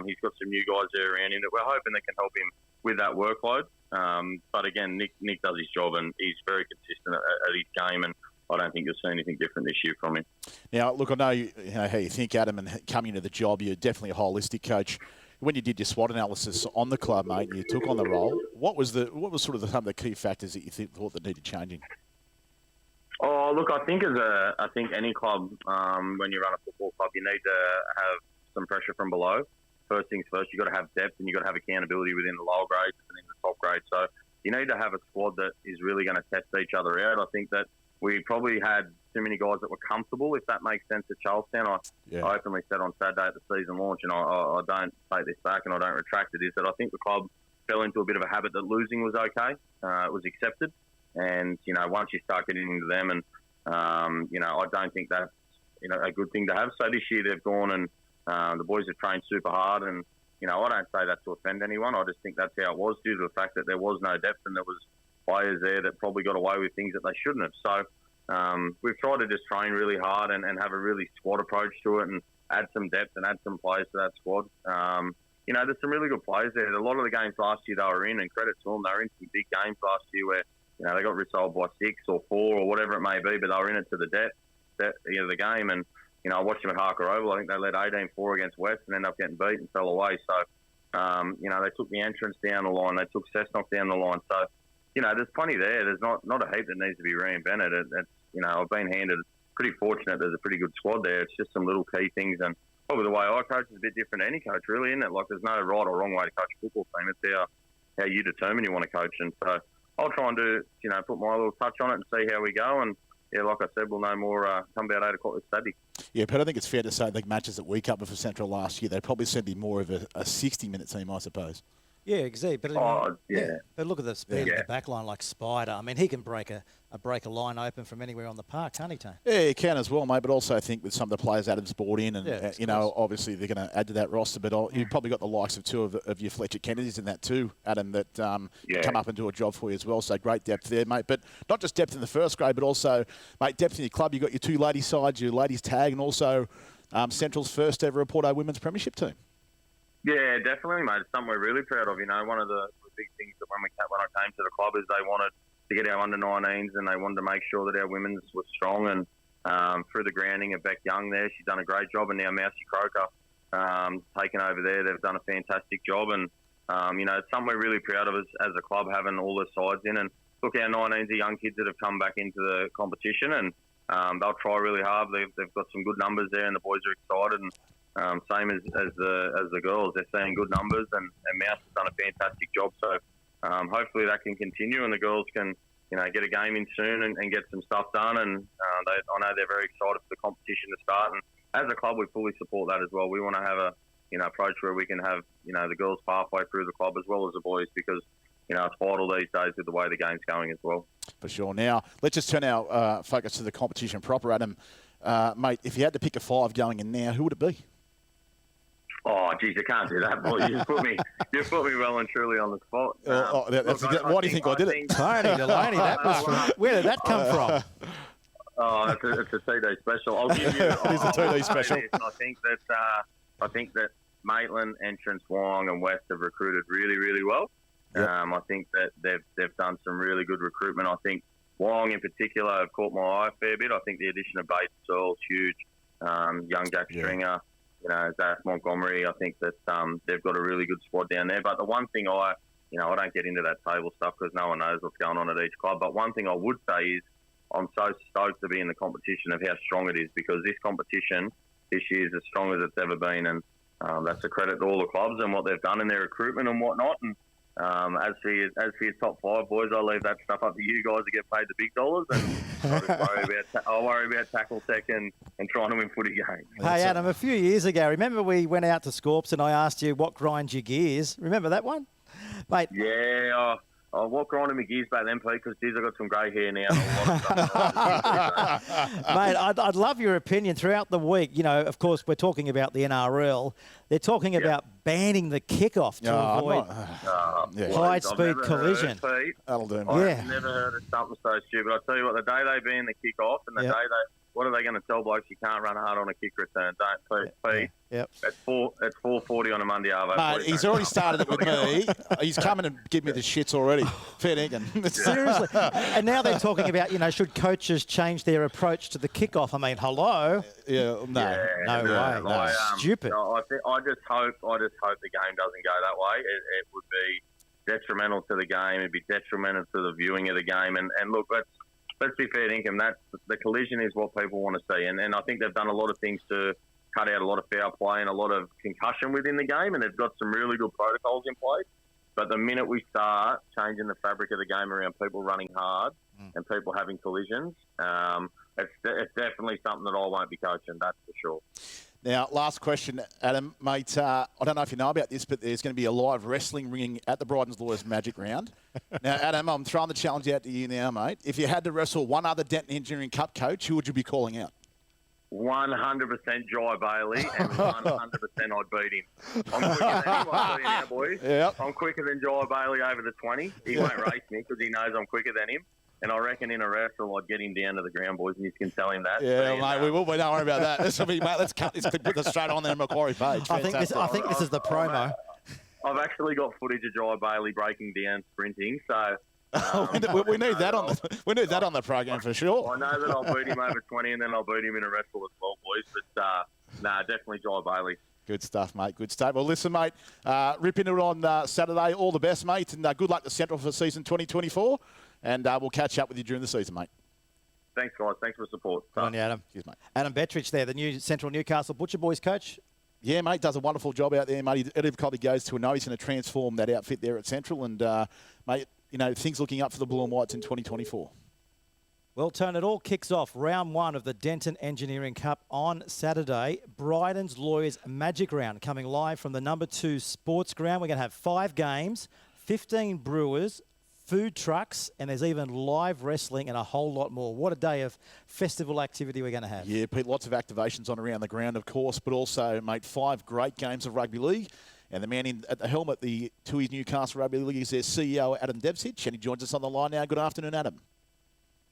[SPEAKER 9] he's got some new guys there around him that we're hoping that can help him with that workload. But again, Nick does his job, and he's very consistent at his game, and I don't think you'll see anything different this year from him. Now,
[SPEAKER 4] look, I know, how you think, Adam, and coming into the job, you're definitely a holistic coach. When you did your SWOT analysis on the club, mate, and you took on the role, what was sort of some of the key factors that you thought that needed changing?
[SPEAKER 9] Oh, look, I think any club, when you run a football club, you need to have some pressure from below. First things first, you've got to have depth, and you've got to have accountability within the lower grades and in the top grades. So you need to have a squad that is really going to test each other out. I think that we probably had too many guys that were comfortable, if that makes sense, at Charlestown. I openly said on Saturday at the season launch, and I don't take this back and I don't retract it, is that I think the club fell into a bit of a habit that losing was okay. It was accepted. And, once you start getting into them, and, I don't think that's, a good thing to have. So this year they've gone and the boys have trained super hard, and, I don't say that to offend anyone. I just think that's how it was, due to the fact that there was no depth and there was players there that probably got away with things that they shouldn't have. So we've tried to just train really hard and have a really squad approach to it, and add some depth and add some players to that squad. There's some really good players there. A lot of the games last year they were in, and credit to them, they were in some big games last year where they got resolved by 6 or 4 or whatever it may be, but they were in it to the depth of the game. And I watched them at Harker Oval. I think they led 18-4 against West and ended up getting beat and fell away. So they took the entrance down the line. They took Cessnock down the line. So there's plenty there. There's not a heap that needs to be reinvented. I've been handed pretty fortunate. There's a pretty good squad there. It's just some little key things, and probably the way I coach is a bit different to any coach, really, isn't it? Like, there's no right or wrong way to coach a football team. It's how you determine you want to coach. And so I'll try and put my little touch on it and see how we go. And, like I said, we'll know more come about 8 o'clock this Saturday.
[SPEAKER 4] Yeah, but I think it's fair to say the matches that we covered for Central last year, they probably seemed to be more of a 60-minute team, I suppose.
[SPEAKER 7] Yeah, exactly. But but look at the speed of the back line, like Spider. I mean, he can break a line open from anywhere on the park, can't he, Tone?
[SPEAKER 4] Yeah, he can as well, mate. But also I think with some of the players Adam's brought in, and obviously they're going to add to that roster. But you've probably got the likes of 2 of your Fletcher Kennedys in that too, Adam, that come up and do a job for you as well. So great depth there, mate. But not just depth in the first grade, but also, mate, depth in your club. You've got your 2 ladies sides, your ladies tag, and also Central's first ever Porto women's premiership team.
[SPEAKER 9] Yeah, definitely, mate. It's something we're really proud of. One of the big things that when I came to the club is they wanted to get our under-19s and they wanted to make sure that our women's was strong. And through the grounding of Beck Young there, she's done a great job. And now Mousy Croker taken over there. They've done a fantastic job. And, it's something we're really proud of as a club, having all the sides in. And look, our 19s are young kids that have come back into the competition, and they'll try really hard. They've got some good numbers there, and the boys are excited. And same as the girls, they're seeing good numbers, and Mouse has done a fantastic job. So hopefully that can continue, and the girls can get a game in soon and get some stuff done. And I know they're very excited for the competition to start. And as a club, we fully support that as well. We want to have a approach where we can have the girls pathway through the club as well as the boys, because it's vital these days with the way the game's going as well.
[SPEAKER 4] For sure. Now let's just turn our focus to the competition proper, Adam. Mate, if you had to pick a 5 going in now, who would it be?
[SPEAKER 9] Oh, geez, I can't do that, boy. You put me well and truly on the spot.
[SPEAKER 4] Why do you think I did it?
[SPEAKER 7] Tony Delany, where did that come from?
[SPEAKER 9] Oh, it's a TD special. I'll give you.
[SPEAKER 4] It is a TD special.
[SPEAKER 9] I think that Maitland, Entrance, Wong, and West have recruited really, really well. Yep. I think that they've done some really good recruitment. I think Wong in particular have caught my eye a fair bit. I think the addition of Bates Searle's huge. Young Jack Stringer. Zach Montgomery, I think that they've got a really good squad down there. But the one thing I don't get into that table stuff because no one knows what's going on at each club. But one thing I would say is I'm so stoked to be in the competition of how strong it is, because this competition this year is as strong as it's ever been. And that's a credit to all the clubs and what they've done in their recruitment and whatnot. And as for your top 5, boys, I'll leave that stuff up to you guys to get paid the big dollars, and I'll worry about tackle tech and trying to win footy games.
[SPEAKER 7] Hey, Adam, a few years ago, remember we went out to Scorps and I asked you what grinds your gears? Remember that one? Mate.
[SPEAKER 9] Yeah, what grinding my gears back then, Pete, because, geez, I've got some grey hair now.
[SPEAKER 7] Mate, I'd love your opinion throughout the week. Of course, we're talking about the NRL. They're talking about banning the kickoff to avoid high-speed collision.
[SPEAKER 4] That'll do, mate.
[SPEAKER 9] I've never heard of something so stupid. I'll tell you what, the day they ban the kickoff and the day what are they going to tell blokes you can't run hard on a kick return? Don't, Pete.
[SPEAKER 7] Yep.
[SPEAKER 9] It's 4:40 on a Monday, Arvo.
[SPEAKER 4] Mate, he's already started it with me. He's coming and give me the shits already. Fair dinkum.
[SPEAKER 7] Seriously. And now they're talking about, should coaches change their approach to the kickoff? I mean, hello. No way. Stupid.
[SPEAKER 9] No, I just hope the game doesn't go that way. It would be detrimental to the game. It'd be detrimental to the viewing of the game. And look, let's be fair dinkum. The collision is what people want to see. And I think they've done a lot of things to cut out a lot of foul play and a lot of concussion within the game, and they've got some really good protocols in place. But the minute we start changing the fabric of the game around people running hard and people having collisions, it's definitely something that I won't be coaching, that's for sure.
[SPEAKER 4] Now, last question, Adam, mate. I don't know if you know about this, but there's going to be a live wrestling ring at the Bryden's Lawyers Magic Round. Now, Adam, I'm throwing the challenge out to you now, mate. If you had to wrestle one other Denton Engineering Cup coach, who would you be calling out?
[SPEAKER 9] 100% Jai Bailey, and 100% I'd beat him. I'm quicker than him, I'll tell you now, boys.
[SPEAKER 4] Yep.
[SPEAKER 9] I'm quicker than Jai Bailey over the 20. He won't race me because he knows I'm quicker than him. And I reckon in a wrestle, I'd get him down to the ground, boys, and you can tell him that.
[SPEAKER 4] Yeah, mate, we will. But don't worry about that. This will be, mate. Let's cut this clip, put this straight on there, Macquarie page.
[SPEAKER 7] I think this is the promo.
[SPEAKER 9] I've actually got footage of Jai Bailey breaking down sprinting, so.
[SPEAKER 4] We need that on the program for sure.
[SPEAKER 9] I know that I'll beat him over 20, and then I'll beat him in a wrestle as well, boys. But definitely Jai Bailey.
[SPEAKER 4] Good stuff, mate. Good stuff. Well, listen, mate, rip into it on Saturday. All the best, mate, and good luck to Central for season 2024. And we'll catch up with you during the season, mate.
[SPEAKER 9] Thanks, guys. Thanks for the support.
[SPEAKER 7] Good on you, Adam.
[SPEAKER 4] Cheers, mate.
[SPEAKER 7] Adam Bettridge there, the new Central Newcastle Butcher Boys coach.
[SPEAKER 4] Yeah, mate, does a wonderful job out there, mate. Every time he goes to a no, he's going to transform that outfit there at Central. And, mate, you know, things looking up for the Blue and Whites in 2024.
[SPEAKER 7] Well, Tone, it all kicks off round one of the Denton Engineering Cup on Saturday. Bryden's Lawyers Magic Round coming live from the number 2 sports ground. We're going to have 5 games, 15 brewers, food trucks, and there's even live wrestling and a whole lot more. What a day of festival activity we're going to have.
[SPEAKER 4] Yeah, Pete, lots of activations on around the ground, of course, but also, mate, 5 great games of rugby league. And the man at the helm at the Tui's Newcastle Rugby League is their CEO, Adam Devsich, and he joins us on the line now. Good afternoon, Adam.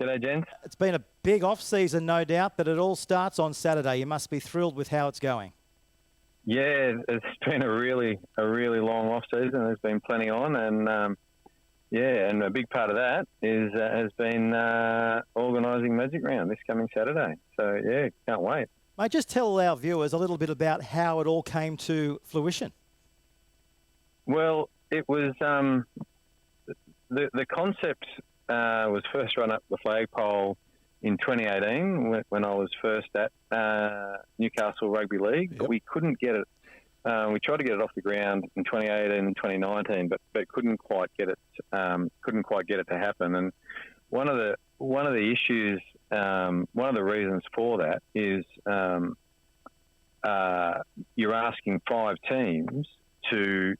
[SPEAKER 10] G'day, gents.
[SPEAKER 7] It's been a big off-season, no doubt, but it all starts on Saturday. You must be thrilled with how it's going.
[SPEAKER 10] Yeah, it's been a really long off-season. There's been plenty on, and and a big part of that has been organising Magic Round this coming Saturday. So, yeah, can't wait.
[SPEAKER 7] Mate, just tell our viewers a little bit about how it all came to fruition.
[SPEAKER 10] Well, it was the concept was first run up the flagpole in 2018 when I was first at Newcastle Rugby League. Yep. But we couldn't get it. We tried to get it off the ground in 2018 and 2019, but couldn't quite get it. Couldn't quite get it to happen. And one of the issues, one of the reasons for that is you're asking 5 teams to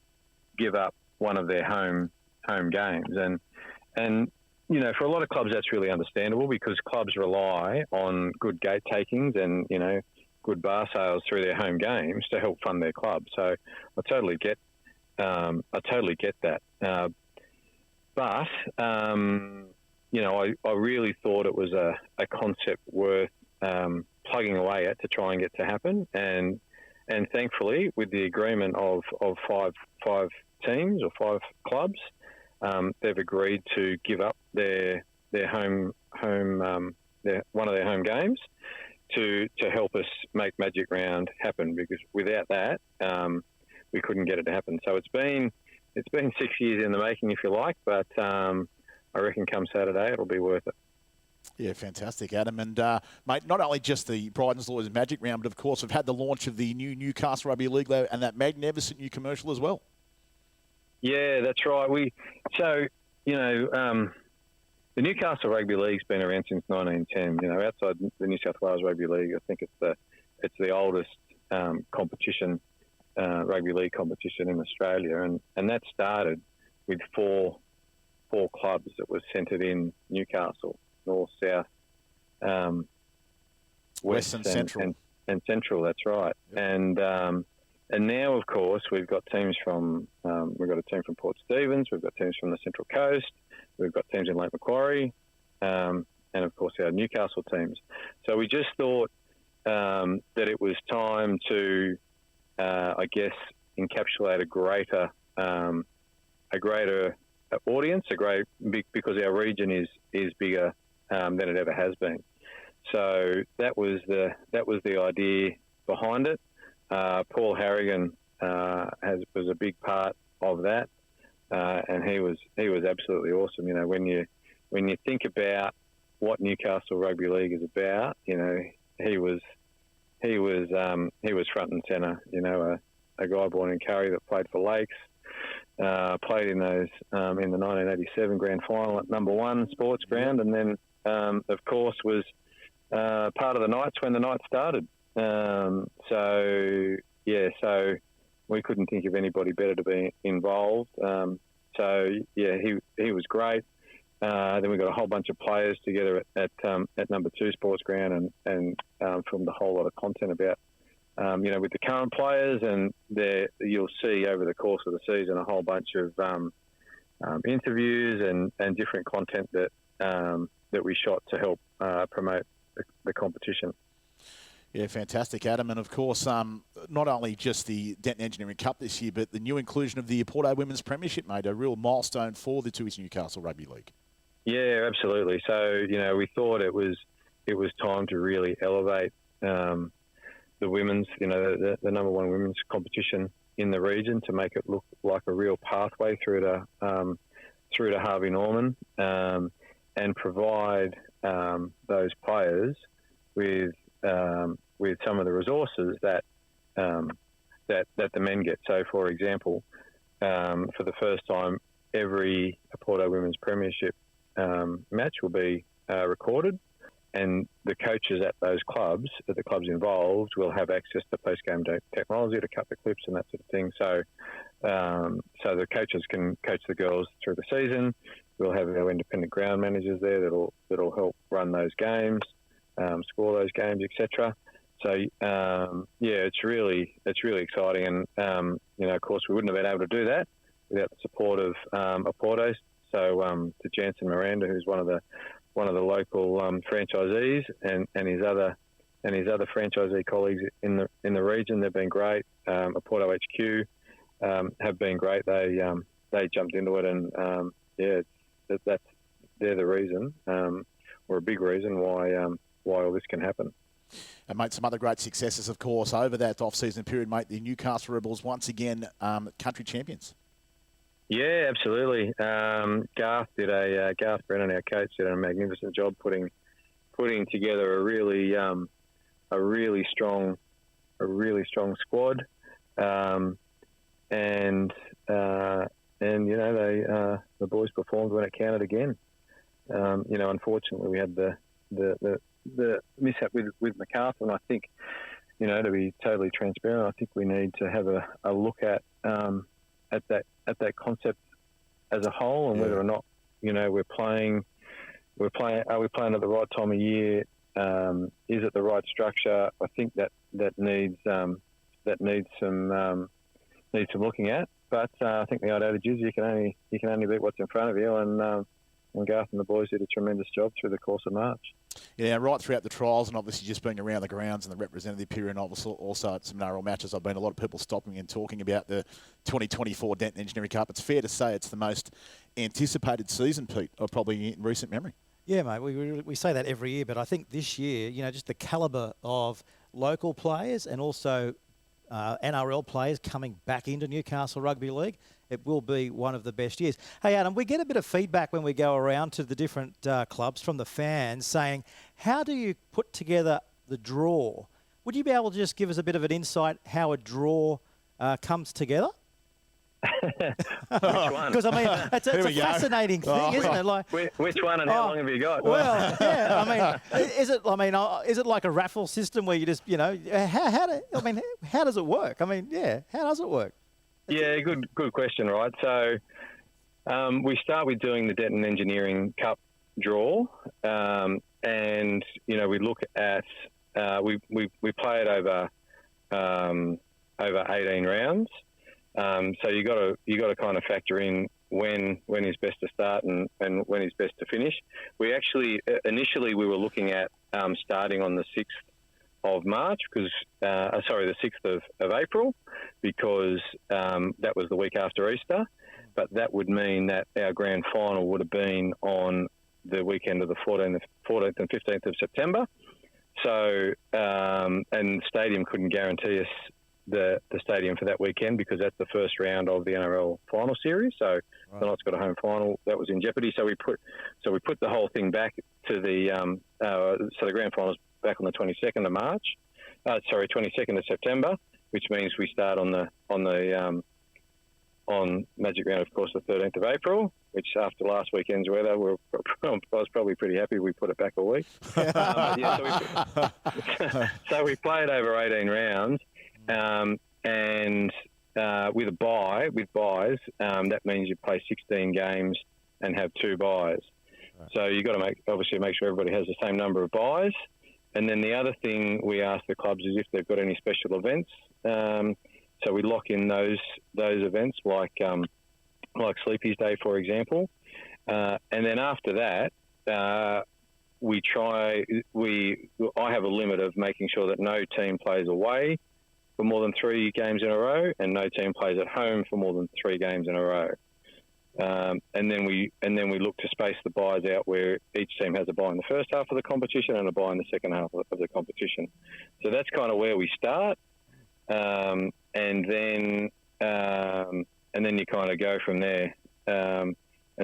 [SPEAKER 10] give up one of their home games, and you know, for a lot of clubs that's really understandable because clubs rely on good gate takings and, you know, good bar sales through their home games to help fund their club. So I totally get that. But you know, I really thought it was a concept worth plugging away at to try and get to happen, and thankfully with the agreement of 5 teams or 5 clubs, they've agreed to give up their one of their home games to help us make Magic Round happen, because without that we couldn't get it to happen. So it's been 6 years in the making, if you like, but I reckon come Saturday it'll be worth it.
[SPEAKER 4] Yeah, fantastic, Adam. And, mate, not only just the Bryden's Lawyers Magic Round, but, of course, we've had the launch of the new Newcastle Rugby League and that magnificent new commercial as well.
[SPEAKER 10] Yeah, that's right. The Newcastle Rugby League's been around since 1910. You know, outside the New South Wales Rugby League, I think it's the oldest competition, rugby league competition in Australia, and that started with four clubs that were centred in Newcastle: North, South, West,
[SPEAKER 4] and Central.
[SPEAKER 10] And Central. That's right. Yep. And now, of course, we've got teams from we've got a team from Port Stephens, we've got teams from the Central Coast, we've got teams in Lake Macquarie, and of course our Newcastle teams. So we just thought that it was time to, I guess, encapsulate a greater audience, because our region is bigger than it ever has been. So that was the idea behind it. Paul Harrigan was a big part of that, and he was absolutely awesome. You know, when you think about what Newcastle Rugby League is about, you know, he was front and centre. You know, a guy born in Curry that played for Lakes, played in those in the 1987 Grand Final at number 1 sports ground, and then of course was part of the Knights when the Knights started. So we couldn't think of anybody better to be involved. He was great. Then we got a whole bunch of players together at number 2 sports ground, and filmed a whole lot of content about with the current players, and you'll see over the course of the season a whole bunch of interviews and different content that that we shot to help promote the competition.
[SPEAKER 4] Yeah, fantastic, Adam. And, of course, not only just the Denton Engineering Cup this year, but the new inclusion of the Porto Women's Premiership, mate, a real milestone for the Tui's Newcastle Rugby League.
[SPEAKER 10] Yeah, absolutely. So, we thought it was time to really elevate the women's, the number one women's competition in the region, to make it look like a real pathway through to Harvey Norman, and provide those players with some of the resources that the men get. So, for example, for the first time, every Porto Women's Premiership match will be recorded, and the coaches at the clubs involved, will have access to post-game technology to cut the clips and that sort of thing. So the coaches can coach the girls through the season. We'll have our independent ground managers there that'll help run those games, score those games, etc. So it's really exciting, and of course we wouldn't have been able to do that without the support of Porto. So to Jansen Miranda, who's one of the local franchisees, and his other franchisee colleagues in the region, they've been great. Porto HQ have been great. They jumped into it, and they're the reason, or a big reason why all this can happen.
[SPEAKER 4] And, mate, some other great successes, of course, over that off-season period, mate. The Newcastle Rebels, once again, country champions. Yeah,
[SPEAKER 10] absolutely. Garth Brennan, our coach, did a magnificent job putting together a really strong squad, and the boys performed when it counted again. Unfortunately, we had the mishap with MacArthur, and I think, to be totally transparent, I think we need to have a look at that concept as a whole, and whether or not are we playing at the right time of year? Is it the right structure? I think that needs some looking at. But I think the old adage is you can only beat what's in front of you, and Garth and the boys did a tremendous job through the course of March.
[SPEAKER 4] Yeah, right throughout the trials, and obviously just being around the grounds and the representative period, and also at some NRL matches, I've been a lot of people stopping and talking about the 2024 Denton Engineering Cup. It's fair to say it's the most anticipated season, Pete, probably in recent memory.
[SPEAKER 7] Yeah, mate, we say that every year, but I think this year, just the calibre of local players and also NRL players coming back into Newcastle Rugby League, it will be one of the best years. Hey, Adam, we get a bit of feedback when we go around to the different clubs from the fans saying, how do you put together the draw? Would you be able to just give us a bit of an insight how a draw comes together?
[SPEAKER 10] Which one?
[SPEAKER 7] Because, it's a fascinating thing, isn't it? Like,
[SPEAKER 10] which one, and how long have you got?
[SPEAKER 7] Well, yeah, is it like a raffle system where you just, how does it work? How does it work?
[SPEAKER 10] Yeah, good question, right? So we start with doing the Denton Engineering Cup draw, and we look at we play it over 18 rounds. So you got to kind of factor in when is best to start and when is best to finish. We actually initially we were looking at starting on the 6th of March, because the 6th of April, because that was the week after Easter. But that would mean that our grand final would have been on the weekend of the 14th and 15th of September. So and stadium couldn't guarantee us the stadium for that weekend, because that's the first round of the NRL final series. So the Knights got a home final that was in jeopardy. So we put the whole thing back to the so the grand final's back on the 22nd of March. 22nd of September, which means we start on Magic Round, of course, the 13th of April. Which after last weekend's weather, I was probably pretty happy we put it back a week. So we played over 18 rounds. And with buys, that means you play 16 games and have 2 buys. Right. So you've got to make sure everybody has the same number of buys. And then the other thing we ask the clubs is if they've got any special events. So we lock in those events like Sleepy's Day, for example. And then after that, I have a limit of making sure that no team plays away for more than 3 games in a row, and no team plays at home for more than 3 games in a row. And then we look to space the buys out where each team has a buy in the first half of the competition and a buy in the second half of the competition. So that's kind of where we start, and then you kind of go from there and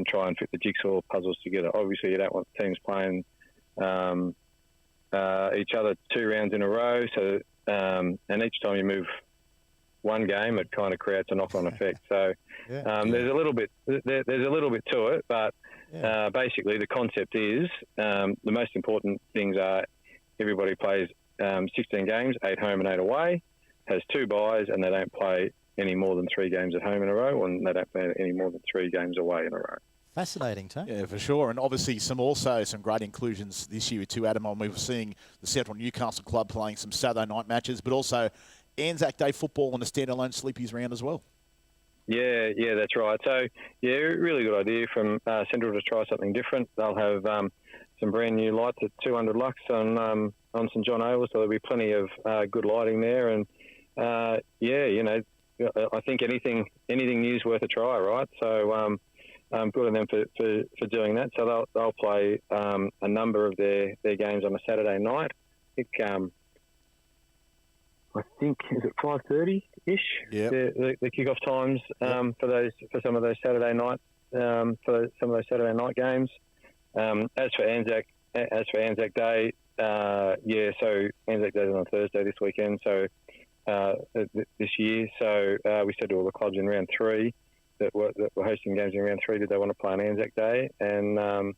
[SPEAKER 10] try and fit the jigsaw puzzles together. Obviously, you don't want teams playing each other 2 rounds in a row. So and each time you move one game, it kind of creates a knock-on effect. So there's a little bit to it, but basically the concept is the most important things are everybody plays 16 games, 8 home and 8 away, has 2 buys, and they don't play any more than 3 games at home in a row, and they don't play any more than 3 games away in a row.
[SPEAKER 7] Fascinating, Tone.
[SPEAKER 4] Yeah, for sure. And obviously some great inclusions this year too, Adam. We were seeing the Central Newcastle club playing some Saturday night matches, but also Anzac Day football and a standalone Sleepies round as well. Yeah, that's right. So, yeah, really good idea from Central to try something different. They'll have some brand new lights at 200 lux on St John Oval, so there'll be plenty of good lighting there. And, I think anything new is worth a try, right? So, good on them for doing that. So they'll play a number of their games on a Saturday night. I think is it 5:30-ish? Yeah. The kickoff times for some of those Saturday night games. As for Anzac Day, so Anzac Day is on Thursday this weekend. So this year, so we said to all the clubs in round 3 that were hosting games in round 3, did they want to play on Anzac Day? And I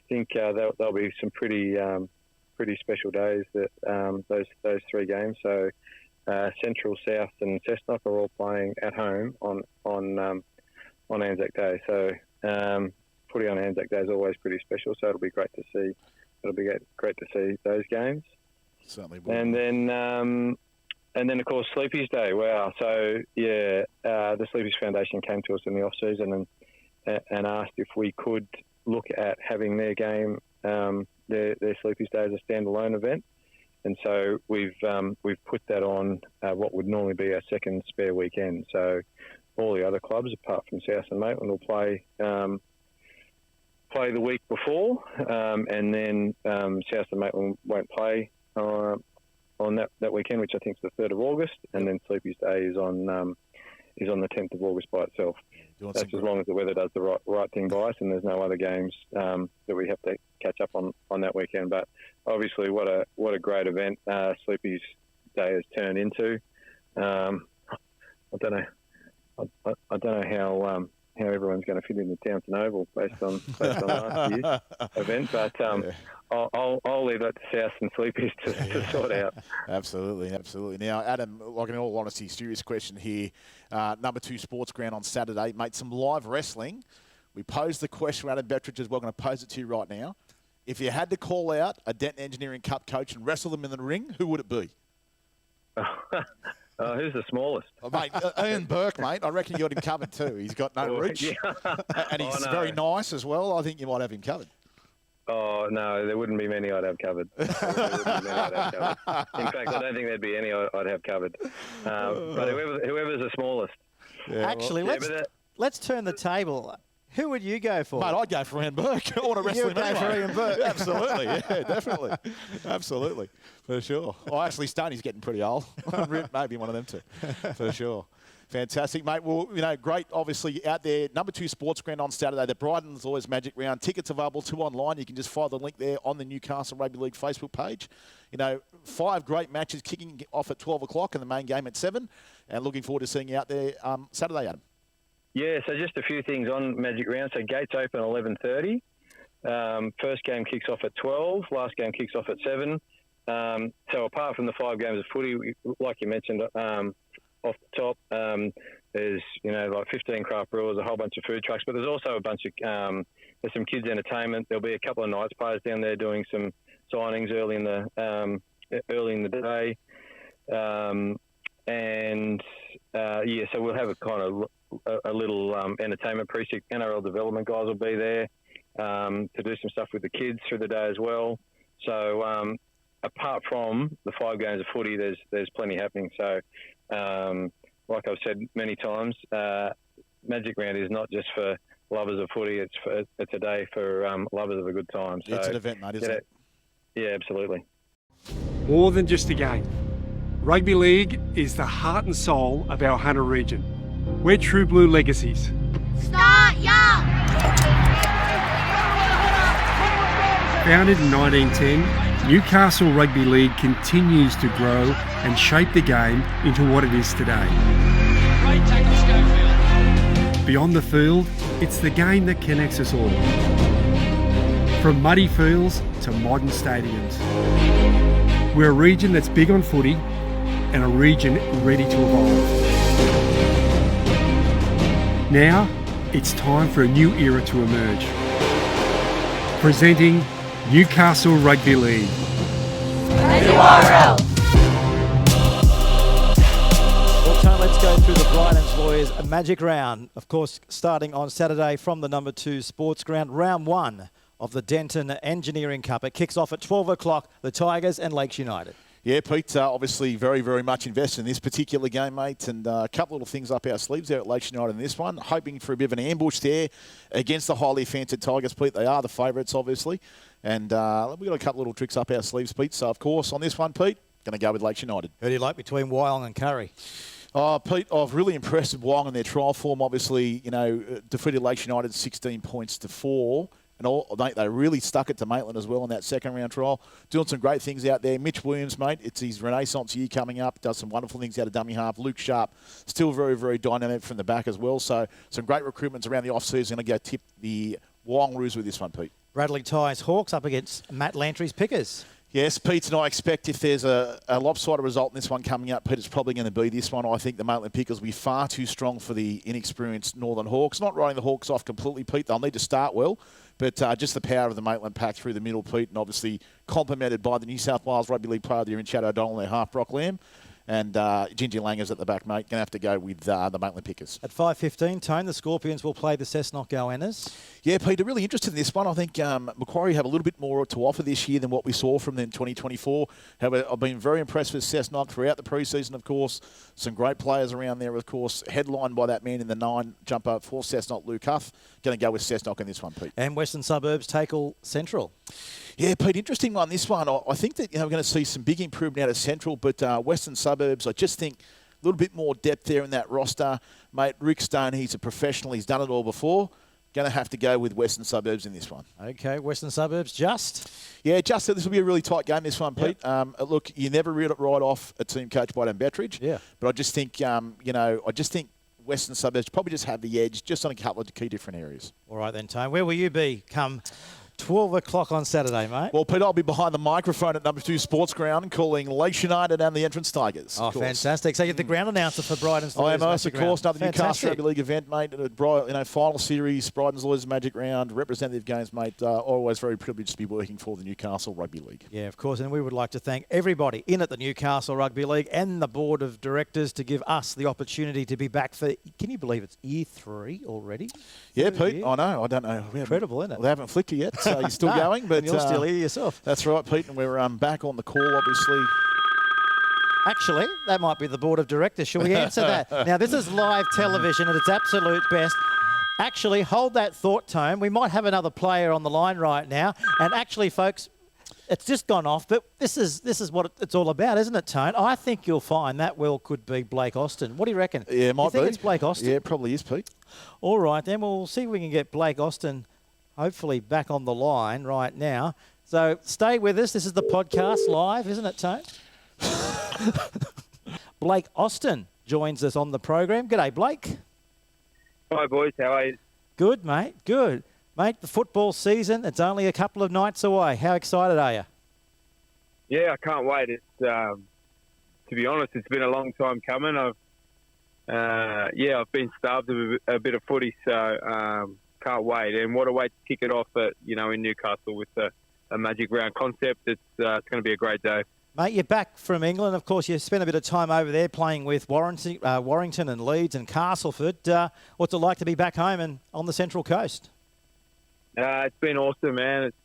[SPEAKER 4] think there'll be some pretty special days that those 3 games. So Central, South, and Cessnock are all playing at home on Anzac Day. So footy on Anzac Day is always pretty special. So it'll be great to see. It'll be great to see those games. Certainly will. And then of course Sleepies Day. Wow. So the Sleepies Foundation came to us in the off season and asked if we could look at having their game. Their Sleepies Day as a standalone event, and so we've put that on what would normally be our second spare weekend. So all the other clubs, apart from South and Maitland, will play the week before, and then South and Maitland won't play on that weekend, which I think is the 3rd of August, and then Sleepies Day is on the 10th of August by itself. That's as long as the weather does the right thing by us, and there's no other games that we have to catch up on that weekend. But obviously, what a great event Sleepies Day has turned into. I don't know how everyone's going to fit in the Townsend Oval based on last year's event, but I'll leave that to South and Sleepies to sort out. Absolutely. Now, Adam, like in all honesty, serious question here. Number 2 Sports Ground on Saturday. Mate, some live wrestling. We posed the question, Adam Bettridge as well, going to pose it to you right now. If you had to call out a Denton Engineering Cup coach and wrestle them in the ring, who would it be?
[SPEAKER 10] Who's the smallest?
[SPEAKER 4] Mate, Ian Burke, mate. I reckon you got him covered too. He's got no reach. Yeah. And he's very nice as well. I think you might have him covered.
[SPEAKER 10] Oh, no, there wouldn't be many I'd have covered. In fact, I don't think there'd be any I'd have covered. But whoever's the smallest.
[SPEAKER 7] Yeah, actually, let's turn the table. Who would you go for?
[SPEAKER 4] Mate, I'd go for Ian Burke. I want to wrestle him
[SPEAKER 7] anyway. You'd go for Ian Burke.
[SPEAKER 4] Absolutely, yeah, definitely. Absolutely, for sure. Oh, actually, Stoney's getting pretty old. Maybe one of them too, for sure. Fantastic, mate. Well, great, obviously, out there. Number 2 Sports Ground on Saturday. The Brighton's Always Magic Round. Tickets available to online. You can just follow the link there on the Newcastle Rugby League Facebook page. 5 great matches kicking off at 12 o'clock and the main game at 7. And looking forward to seeing you out there Saturday, Adam. Yeah,
[SPEAKER 10] so just a few things on Magic Round. So gates open 11:30. First game kicks off at 12. Last game kicks off at 7. So apart from the 5 games of footy, like you mentioned off the top, there's like 15 craft brewers, a whole bunch of food trucks, but there's also a bunch of there's some kids entertainment. There'll be a couple of nights players down there doing some signings early in the day, so we'll have a kind of a little entertainment precinct. NRL development guys will be there. to do some stuff with the kids through the day as well. So apart from the 5 games of footy, there's plenty happening. So like I've said many times, Magic Round is not just for lovers of footy. It's a day for lovers of a good time. So,
[SPEAKER 4] it's an event, mate, isn't it?
[SPEAKER 10] Yeah, absolutely.
[SPEAKER 2] More than just a game. Rugby League is the heart and soul of our Hunter region. We're True Blue legacies.
[SPEAKER 3] Start young.
[SPEAKER 2] Founded in 1910, Newcastle Rugby League continues to grow and shape the game into what it is today.
[SPEAKER 3] Great tackle, Schofield.
[SPEAKER 2] Beyond the field, it's the game that connects us all. From muddy fields to modern stadiums. We're a region that's big on footy and a region ready to evolve. Now, it's time for a new era to emerge. Presenting Newcastle Rugby League.
[SPEAKER 7] Well, Tone, let's go through the Bryden's Lawyers Magic Round. Of course, starting on Saturday from the number 2 sports ground, round 1 of the Denton Engineering Cup. It kicks off at 12 o'clock, the Tigers and Lakes United.
[SPEAKER 4] Yeah, Pete, obviously very, very much invested in this particular game, mate, and a couple of little things up our sleeves there at Lakes United in this one. Hoping for a bit of an ambush there against the highly fancied Tigers, Pete. They are the favourites, obviously, and we've got a couple of little tricks up our sleeves, Pete. So, of course, on this one, Pete, going to go with Lakes United.
[SPEAKER 7] Who do you like between Wyong and Curry?
[SPEAKER 4] Oh, Pete, I've really impressed with Wyong in their trial form. Obviously, defeated Lakes United 16 points to 4. And mate, they really stuck it to Maitland as well in that second round trial. Doing some great things out there. Mitch Williams, mate, it's his renaissance year coming up. Does some wonderful things out of dummy half. Luke Sharp, still very, very dynamic from the back as well. So some great recruitments around the off-season. Going to go tip the Wyong Roos with this one, Pete.
[SPEAKER 7] Bradley Ties Hawks up against Matt Lantry's Pickers.
[SPEAKER 4] Yes, Pete, and I expect if there's a lopsided result in this one coming up, Pete, it's probably going to be this one. I think the Maitland Pickers will be far too strong for the inexperienced Northern Hawks. Not writing the Hawks off completely, Pete. They'll need to start well, but just the power of the Maitland pack through the middle, Pete, and obviously complemented by the New South Wales Rugby League player of the year in Chad O'Donnell and their half Brock Lamb. And Gingy Langers at the back, mate. Going to have to go with the Maitland Pickers.
[SPEAKER 7] At 5:15, Tone, the Scorpions will play the Cessnock Goannas.
[SPEAKER 4] Yeah, Peter, really interested in this one. I think Macquarie have a little bit more to offer this year than what we saw from them in 2024. However, I've been very impressed with Cessnock throughout the preseason, of course. Some great players around there, of course. Headlined by that man in the 9 jumper for Cessnock, Luke Huff. Going to go with Cessnock in this one, Pete.
[SPEAKER 7] And Western Suburbs tackle Central.
[SPEAKER 4] Yeah, Pete, interesting one, this one. I think that we're going to see some big improvement out of Central, but Western Suburbs, I just think a little bit more depth there in that roster. Mate, Rick Stone, he's a professional. He's done it all before. Going to have to go with Western Suburbs in this one.
[SPEAKER 7] Okay, Western Suburbs, just?
[SPEAKER 4] Yeah, just this will be a really tight game, this one, Pete. Yep. Look, you never read it right off a team coached by Dan Bettridge.
[SPEAKER 7] Yeah.
[SPEAKER 4] But I just think, Western Suburbs probably just have the edge just on a couple of key different areas.
[SPEAKER 7] All right then, Tone. Where will you be come 12 o'clock on Saturday, mate?
[SPEAKER 4] Well, Pete, I'll be behind the microphone at number 2 Sports Ground calling Lakes United and the Entrance Tigers.
[SPEAKER 7] Oh, fantastic. So you're the ground announcer for Bryden's Lawyers
[SPEAKER 4] Magic Round. Of course, another Newcastle Rugby League event, mate. Final series, Bryden's Lawyers Magic Round, representative games, mate. Always very privileged to be working for the Newcastle Rugby League.
[SPEAKER 7] Yeah, of course. And we would like to thank everybody in at the Newcastle Rugby League and the Board of Directors to give us the opportunity to be back for, can you believe it's year 3 already?
[SPEAKER 4] Yeah, Pete, I know. I don't know.
[SPEAKER 7] Incredible, isn't it?
[SPEAKER 4] Well, they haven't flicked you yet, so you're still going. But
[SPEAKER 7] you're still here yourself.
[SPEAKER 4] That's right, Pete, and we're back on the call, obviously.
[SPEAKER 7] Actually, that might be the Board of Directors. Shall we answer that? Now, this is live television at its absolute best. Actually, hold that thought, Tone. We might have another player on the line right now. And actually, folks, it's just gone off, but this is what it's all about, isn't it, Tone? I think you'll find that could be Blake Austin. What do you reckon?
[SPEAKER 4] Yeah, it might be.
[SPEAKER 7] You think it's Blake Austin?
[SPEAKER 4] Yeah, it probably is, Pete.
[SPEAKER 7] All right, then we'll see if we can get Blake Austin hopefully back on the line right now. So stay with us. This is the podcast live, isn't it, Tone? Blake Austin joins us on the program. G'day, Blake.
[SPEAKER 11] Hi, boys. How are you?
[SPEAKER 7] Good, mate. Good. Mate, the football season, it's only a couple of nights away. How excited are you?
[SPEAKER 11] Yeah, I can't wait. It's to be honest, it's been a long time coming. I've been starved of a bit of footy, so can't wait. And what a way to kick it off in Newcastle with a Magic Round concept. It's going to be a great day.
[SPEAKER 7] Mate, you're back from England. Of course, you spent a bit of time over there playing with Warrington and Leeds and Castleford. What's it like to be back home and on the Central Coast?
[SPEAKER 11] It's been awesome, man. It's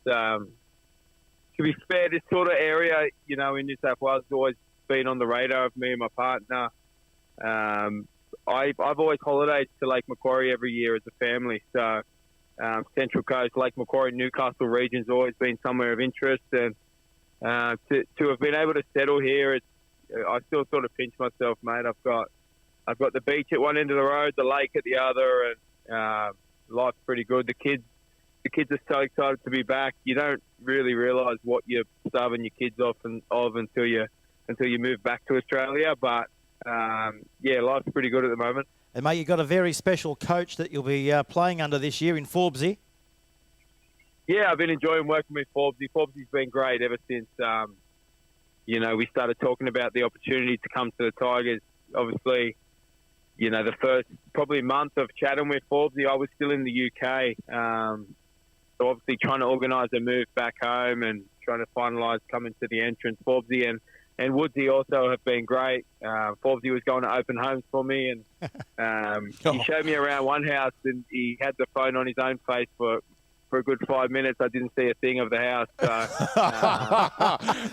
[SPEAKER 11] to be fair, this sort of area, in New South Wales has always been on the radar of me and my partner. I've always holidayed to Lake Macquarie every year as a family. So Central Coast, Lake Macquarie, Newcastle region's always been somewhere of interest. And to have been able to settle here, I still sort of pinch myself, mate. I've got the beach at one end of the road, the lake at the other, and life's pretty good. The kids are so excited to be back. You don't really realise what you're starving your kids of until you move back to Australia. But life's pretty good at the moment.
[SPEAKER 7] And mate, you've got a very special coach that you'll be playing under this year in Forbesy.
[SPEAKER 11] Yeah, I've been enjoying working with Forbesy. Forbesy's been great ever since we started talking about the opportunity to come to the Tigers. Obviously, the first probably month of chatting with Forbesy, I was still in the UK. So obviously trying to organise a move back home and trying to finalise coming to the entrance. Forbesy and Woodsy also have been great. Forbesy was going to open homes for me, and he showed me around one house, and he had the phone on his own face for a good 5 minutes. I didn't see a thing of the house. So,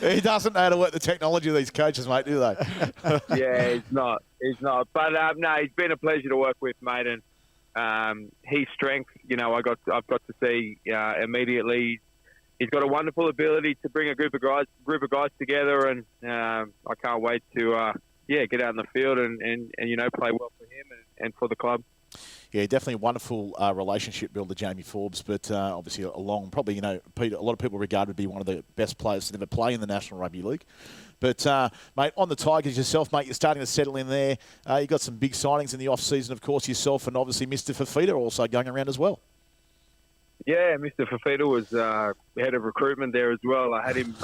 [SPEAKER 4] he doesn't know how to work the technology of these coaches, mate, do they?
[SPEAKER 11] Yeah, he's not. But no, he's been a pleasure to work with, mate. And his strength, I've got to see immediately. He's got a wonderful ability to bring a group of guys together, and I can't wait to get out in the field and play well for him and for the club.
[SPEAKER 4] Yeah, definitely a wonderful relationship builder, Jamie Forbes, but obviously probably, Peter, a lot of people regard him to be one of the best players to ever play in the National Rugby League. But, mate, on the Tigers yourself, mate, you're starting to settle in there. You got some big signings in the off-season, of course, yourself, and obviously Mr. Fafita also going around as well.
[SPEAKER 11] Yeah, Mr. Fafita was head of recruitment there as well. I had him.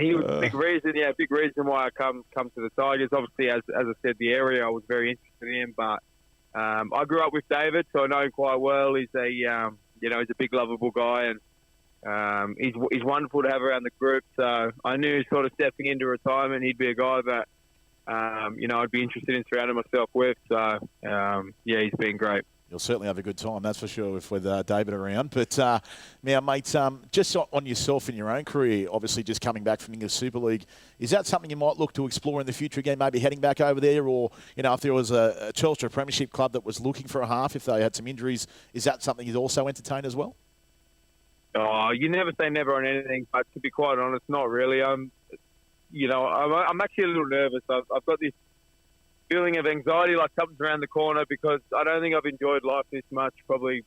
[SPEAKER 11] He was a big reason why I come to the Tigers. Obviously, as I said, the area I was very interested in. But I grew up with David, so I know him quite well. He's he's a big, lovable guy, and he's wonderful to have around the group. So I knew, sort of stepping into retirement, he'd be a guy that I'd be interested in surrounding myself with. So he's been great.
[SPEAKER 4] You'll certainly have a good time, that's for sure, with David around. But now, mate, just on yourself in your own career, obviously just coming back from English Super League, is that something you might look to explore in the future again, maybe heading back over there? Or, if there was a Telstra Premiership club that was looking for a half, if they had some injuries, is that something you'd also entertain as well?
[SPEAKER 11] Oh, you never say never on anything, but to be quite honest, not really. I'm actually a little nervous. I've got this feeling of anxiety, like something's around the corner, because I don't think I've enjoyed life this much, probably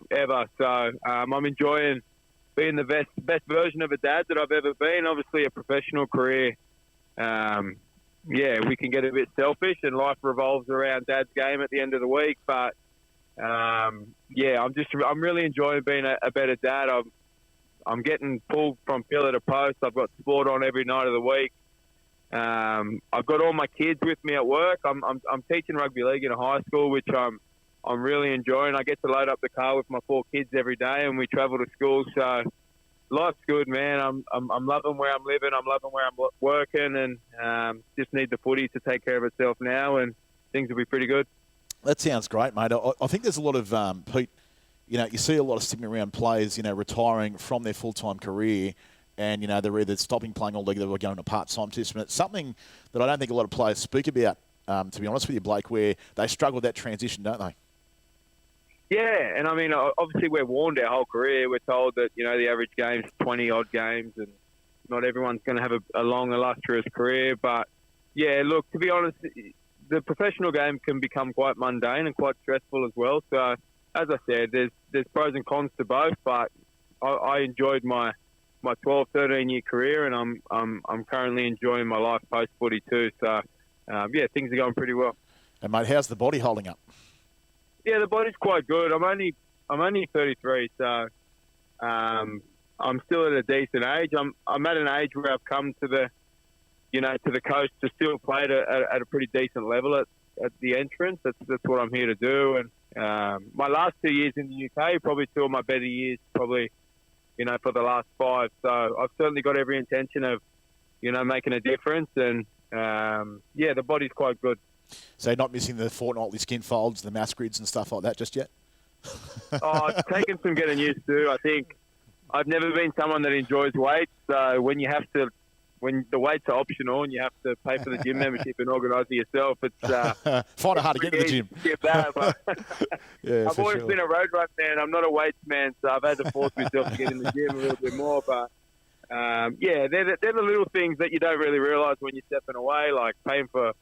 [SPEAKER 11] ever. So I'm enjoying being the best version of a dad that I've ever been. Obviously, a professional career. We can get a bit selfish, and life revolves around Dad's game at the end of the week. But I'm really enjoying being a better dad. I'm getting pulled from pillar to post. I've got sport on every night of the week. I've got all my kids with me at work. I'm teaching rugby league in a high school, which I'm really enjoying. I get to load up the car with my 4 kids every day, and we travel to school. So life's good, man. I'm loving where I'm living. I'm loving where I'm working, and just need the footy to take care of itself now, and things will be pretty good.
[SPEAKER 4] That sounds great, mate. I think there's a lot of Pete. You see a lot of stigma around players, retiring from their full-time career. And, they're either stopping playing altogether or going to part-time system. It's something that I don't think a lot of players speak about, to be honest with you, Blake, where they struggle with that transition, don't they?
[SPEAKER 11] Yeah, and I mean, obviously we're warned our whole career. We're told that, the average game's 20-odd games, and not everyone's going to have a long, illustrious career. But, yeah, look, to be honest, the professional game can become quite mundane and quite stressful as well. So, as I said, there's pros and cons to both, but I enjoyed my 12, 13-year career, and I'm currently enjoying my life post-footy too. So, things are going pretty well.
[SPEAKER 4] And, mate, how's the body holding up?
[SPEAKER 11] Yeah, the body's quite good. I'm only 33, so I'm still at a decent age. I'm at an age where I've come to the coast to still play at a pretty decent level at the entrance. That's what I'm here to do. And my last 2 years in the UK, probably 2 of my better years, probably, for the last 5. So I've certainly got every intention of, making a difference. And, the body's quite good.
[SPEAKER 4] So you're not missing the fortnightly skin folds, the mass grids and stuff like that just yet?
[SPEAKER 11] Oh, it's taken some getting used to. I think I've never been someone that enjoys weights. So when the weights are optional and you have to pay for the gym membership and organise it yourself, it's
[SPEAKER 4] find it hard to get to the gym.
[SPEAKER 11] Yeah, I've always been a road run man. I'm not a weights man, so I've had to force myself to get in the gym a little bit more. But they're the little things that you don't really realise when you're stepping away, like paying for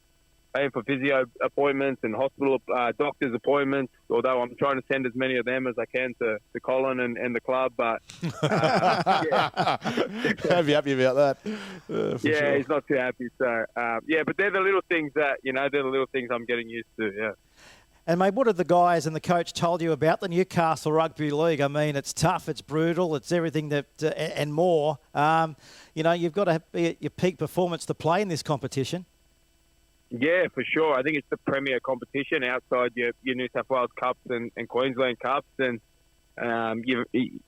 [SPEAKER 11] physio appointments and hospital doctor's appointments, although I'm trying to send as many of them as I can to Colin and the club. But
[SPEAKER 4] I'd be happy about that.
[SPEAKER 11] Sure. He's not too happy. So, but they're the little things that, they're the little things I'm getting used to, yeah.
[SPEAKER 7] And, mate, what have the guys and the coach told you about the Newcastle Rugby League? I mean, it's tough, it's brutal, it's everything that and more. You've got to be at your peak performance to play in this competition.
[SPEAKER 11] Yeah, for sure. I think it's the premier competition outside your New South Wales Cups and Queensland Cups. And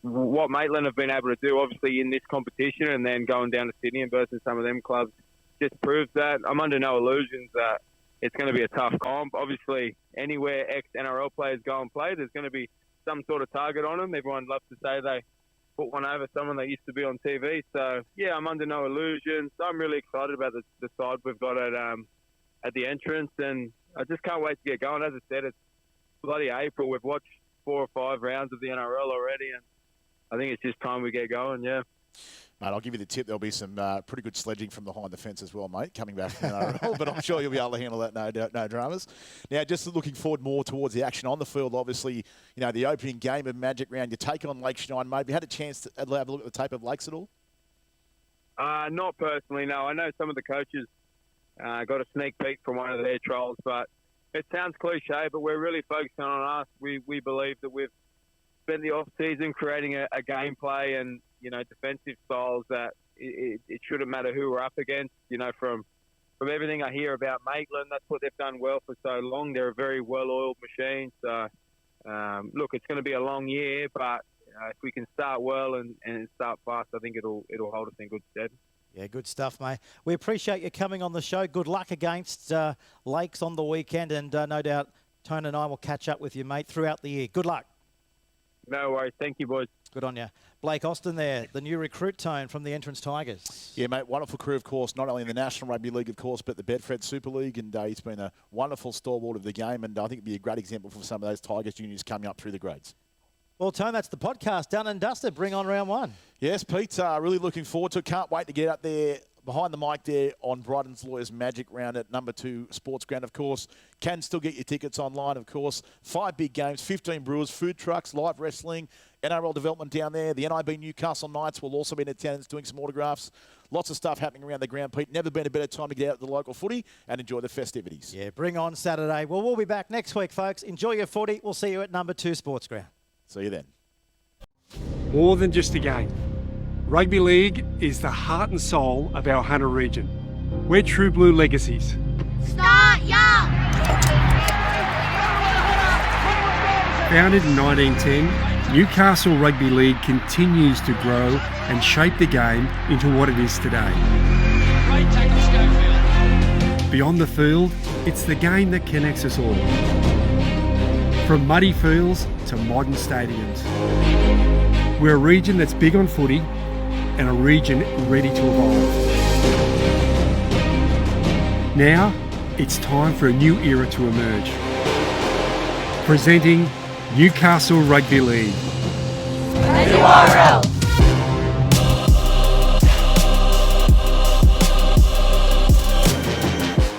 [SPEAKER 11] what Maitland have been able to do, obviously, in this competition and then going down to Sydney and versus some of them clubs just proves that. I'm under no illusions that it's going to be a tough comp. Obviously, anywhere ex-NRL players go and play, there's going to be some sort of target on them. Everyone loves to say they put one over someone that used to be on TV. So, yeah, I'm under no illusions. I'm really excited about the side we've got at the entrance, and I just can't wait to get going. As I said, it's bloody April. We've watched 4 or 5 rounds of the NRL already, and I think it's just time we get going, yeah.
[SPEAKER 4] Mate, I'll give you the tip. There'll be some pretty good sledging from behind the fence as well, mate, coming back from the NRL, but I'm sure you'll be able to handle that, no dramas. Now, just looking forward more towards the action on the field, obviously, the opening game of Magic Round, you take on Lake Shine, mate. Have you had a chance to have a look at the tape of Lakes at all?
[SPEAKER 11] Not personally, no. I know some of the coaches got a sneak peek from one of their trials, but it sounds cliche, but we're really focusing on us. We believe that we've spent the off-season creating a gameplay and, defensive styles that it shouldn't matter who we're up against. From everything I hear about Maitland, that's what they've done well for so long. They're a very well-oiled machine. So, look, it's going to be a long year, but if we can start well and start fast, I think it'll hold us in good stead.
[SPEAKER 7] Yeah, good stuff, mate. We appreciate you coming on the show. Good luck against Lakes on the weekend, and no doubt Tone and I will catch up with you, mate, throughout the year. Good luck.
[SPEAKER 11] No worries. Thank you, boys.
[SPEAKER 7] Good on you. Blake Austin there, the new recruit, Tone, from the Entrance Tigers.
[SPEAKER 4] Yeah, mate, wonderful career, of course, not only in the National Rugby League, of course, but the Bedford Super League, and he's been a wonderful stalwart of the game, and I think it'd be a great example for some of those Tigers juniors coming up through the grades.
[SPEAKER 7] Well, Tone, that's the podcast done and dusted. Bring on round 1.
[SPEAKER 4] Yes, Pete, really looking forward to it. Can't wait to get up there behind the mic there on Brighton's Lawyers Magic Round at number 2 Sports Ground, of course. Can still get your tickets online, of course. 5 big games, 15 brewers, food trucks, live wrestling, NRL development down there. The NIB Newcastle Knights will also be in attendance doing some autographs. Lots of stuff happening around the ground, Pete. Never been a better time to get out to the local footy and enjoy the festivities.
[SPEAKER 7] Yeah, bring on Saturday. Well, we'll be back next week, folks. Enjoy your footy. We'll see you at number 2 Sports Ground.
[SPEAKER 4] See you then.
[SPEAKER 2] More than just a game. Rugby League is the heart and soul of our Hunter region. We're True Blue legacies.
[SPEAKER 3] Start young!
[SPEAKER 2] Founded in 1910, Newcastle Rugby League continues to grow and shape the game into what it is today.
[SPEAKER 3] Great tackle, Schofield.
[SPEAKER 2] Beyond the field, it's the game that connects us all. From muddy fields to modern stadiums. We're a region that's big on footy and a region ready to evolve. Now, it's time for a new era to emerge. Presenting Newcastle Rugby League.
[SPEAKER 3] URL.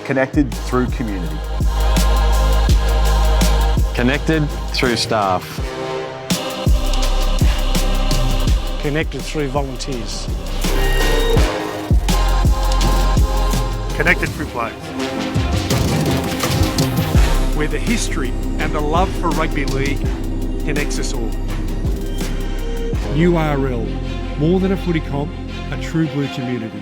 [SPEAKER 8] Connected through community.
[SPEAKER 5] Connected through staff.
[SPEAKER 6] Connected through volunteers.
[SPEAKER 2] Connected through players. Where the history and the love for rugby league connects us all. URL, more than a footy comp, a true blue community.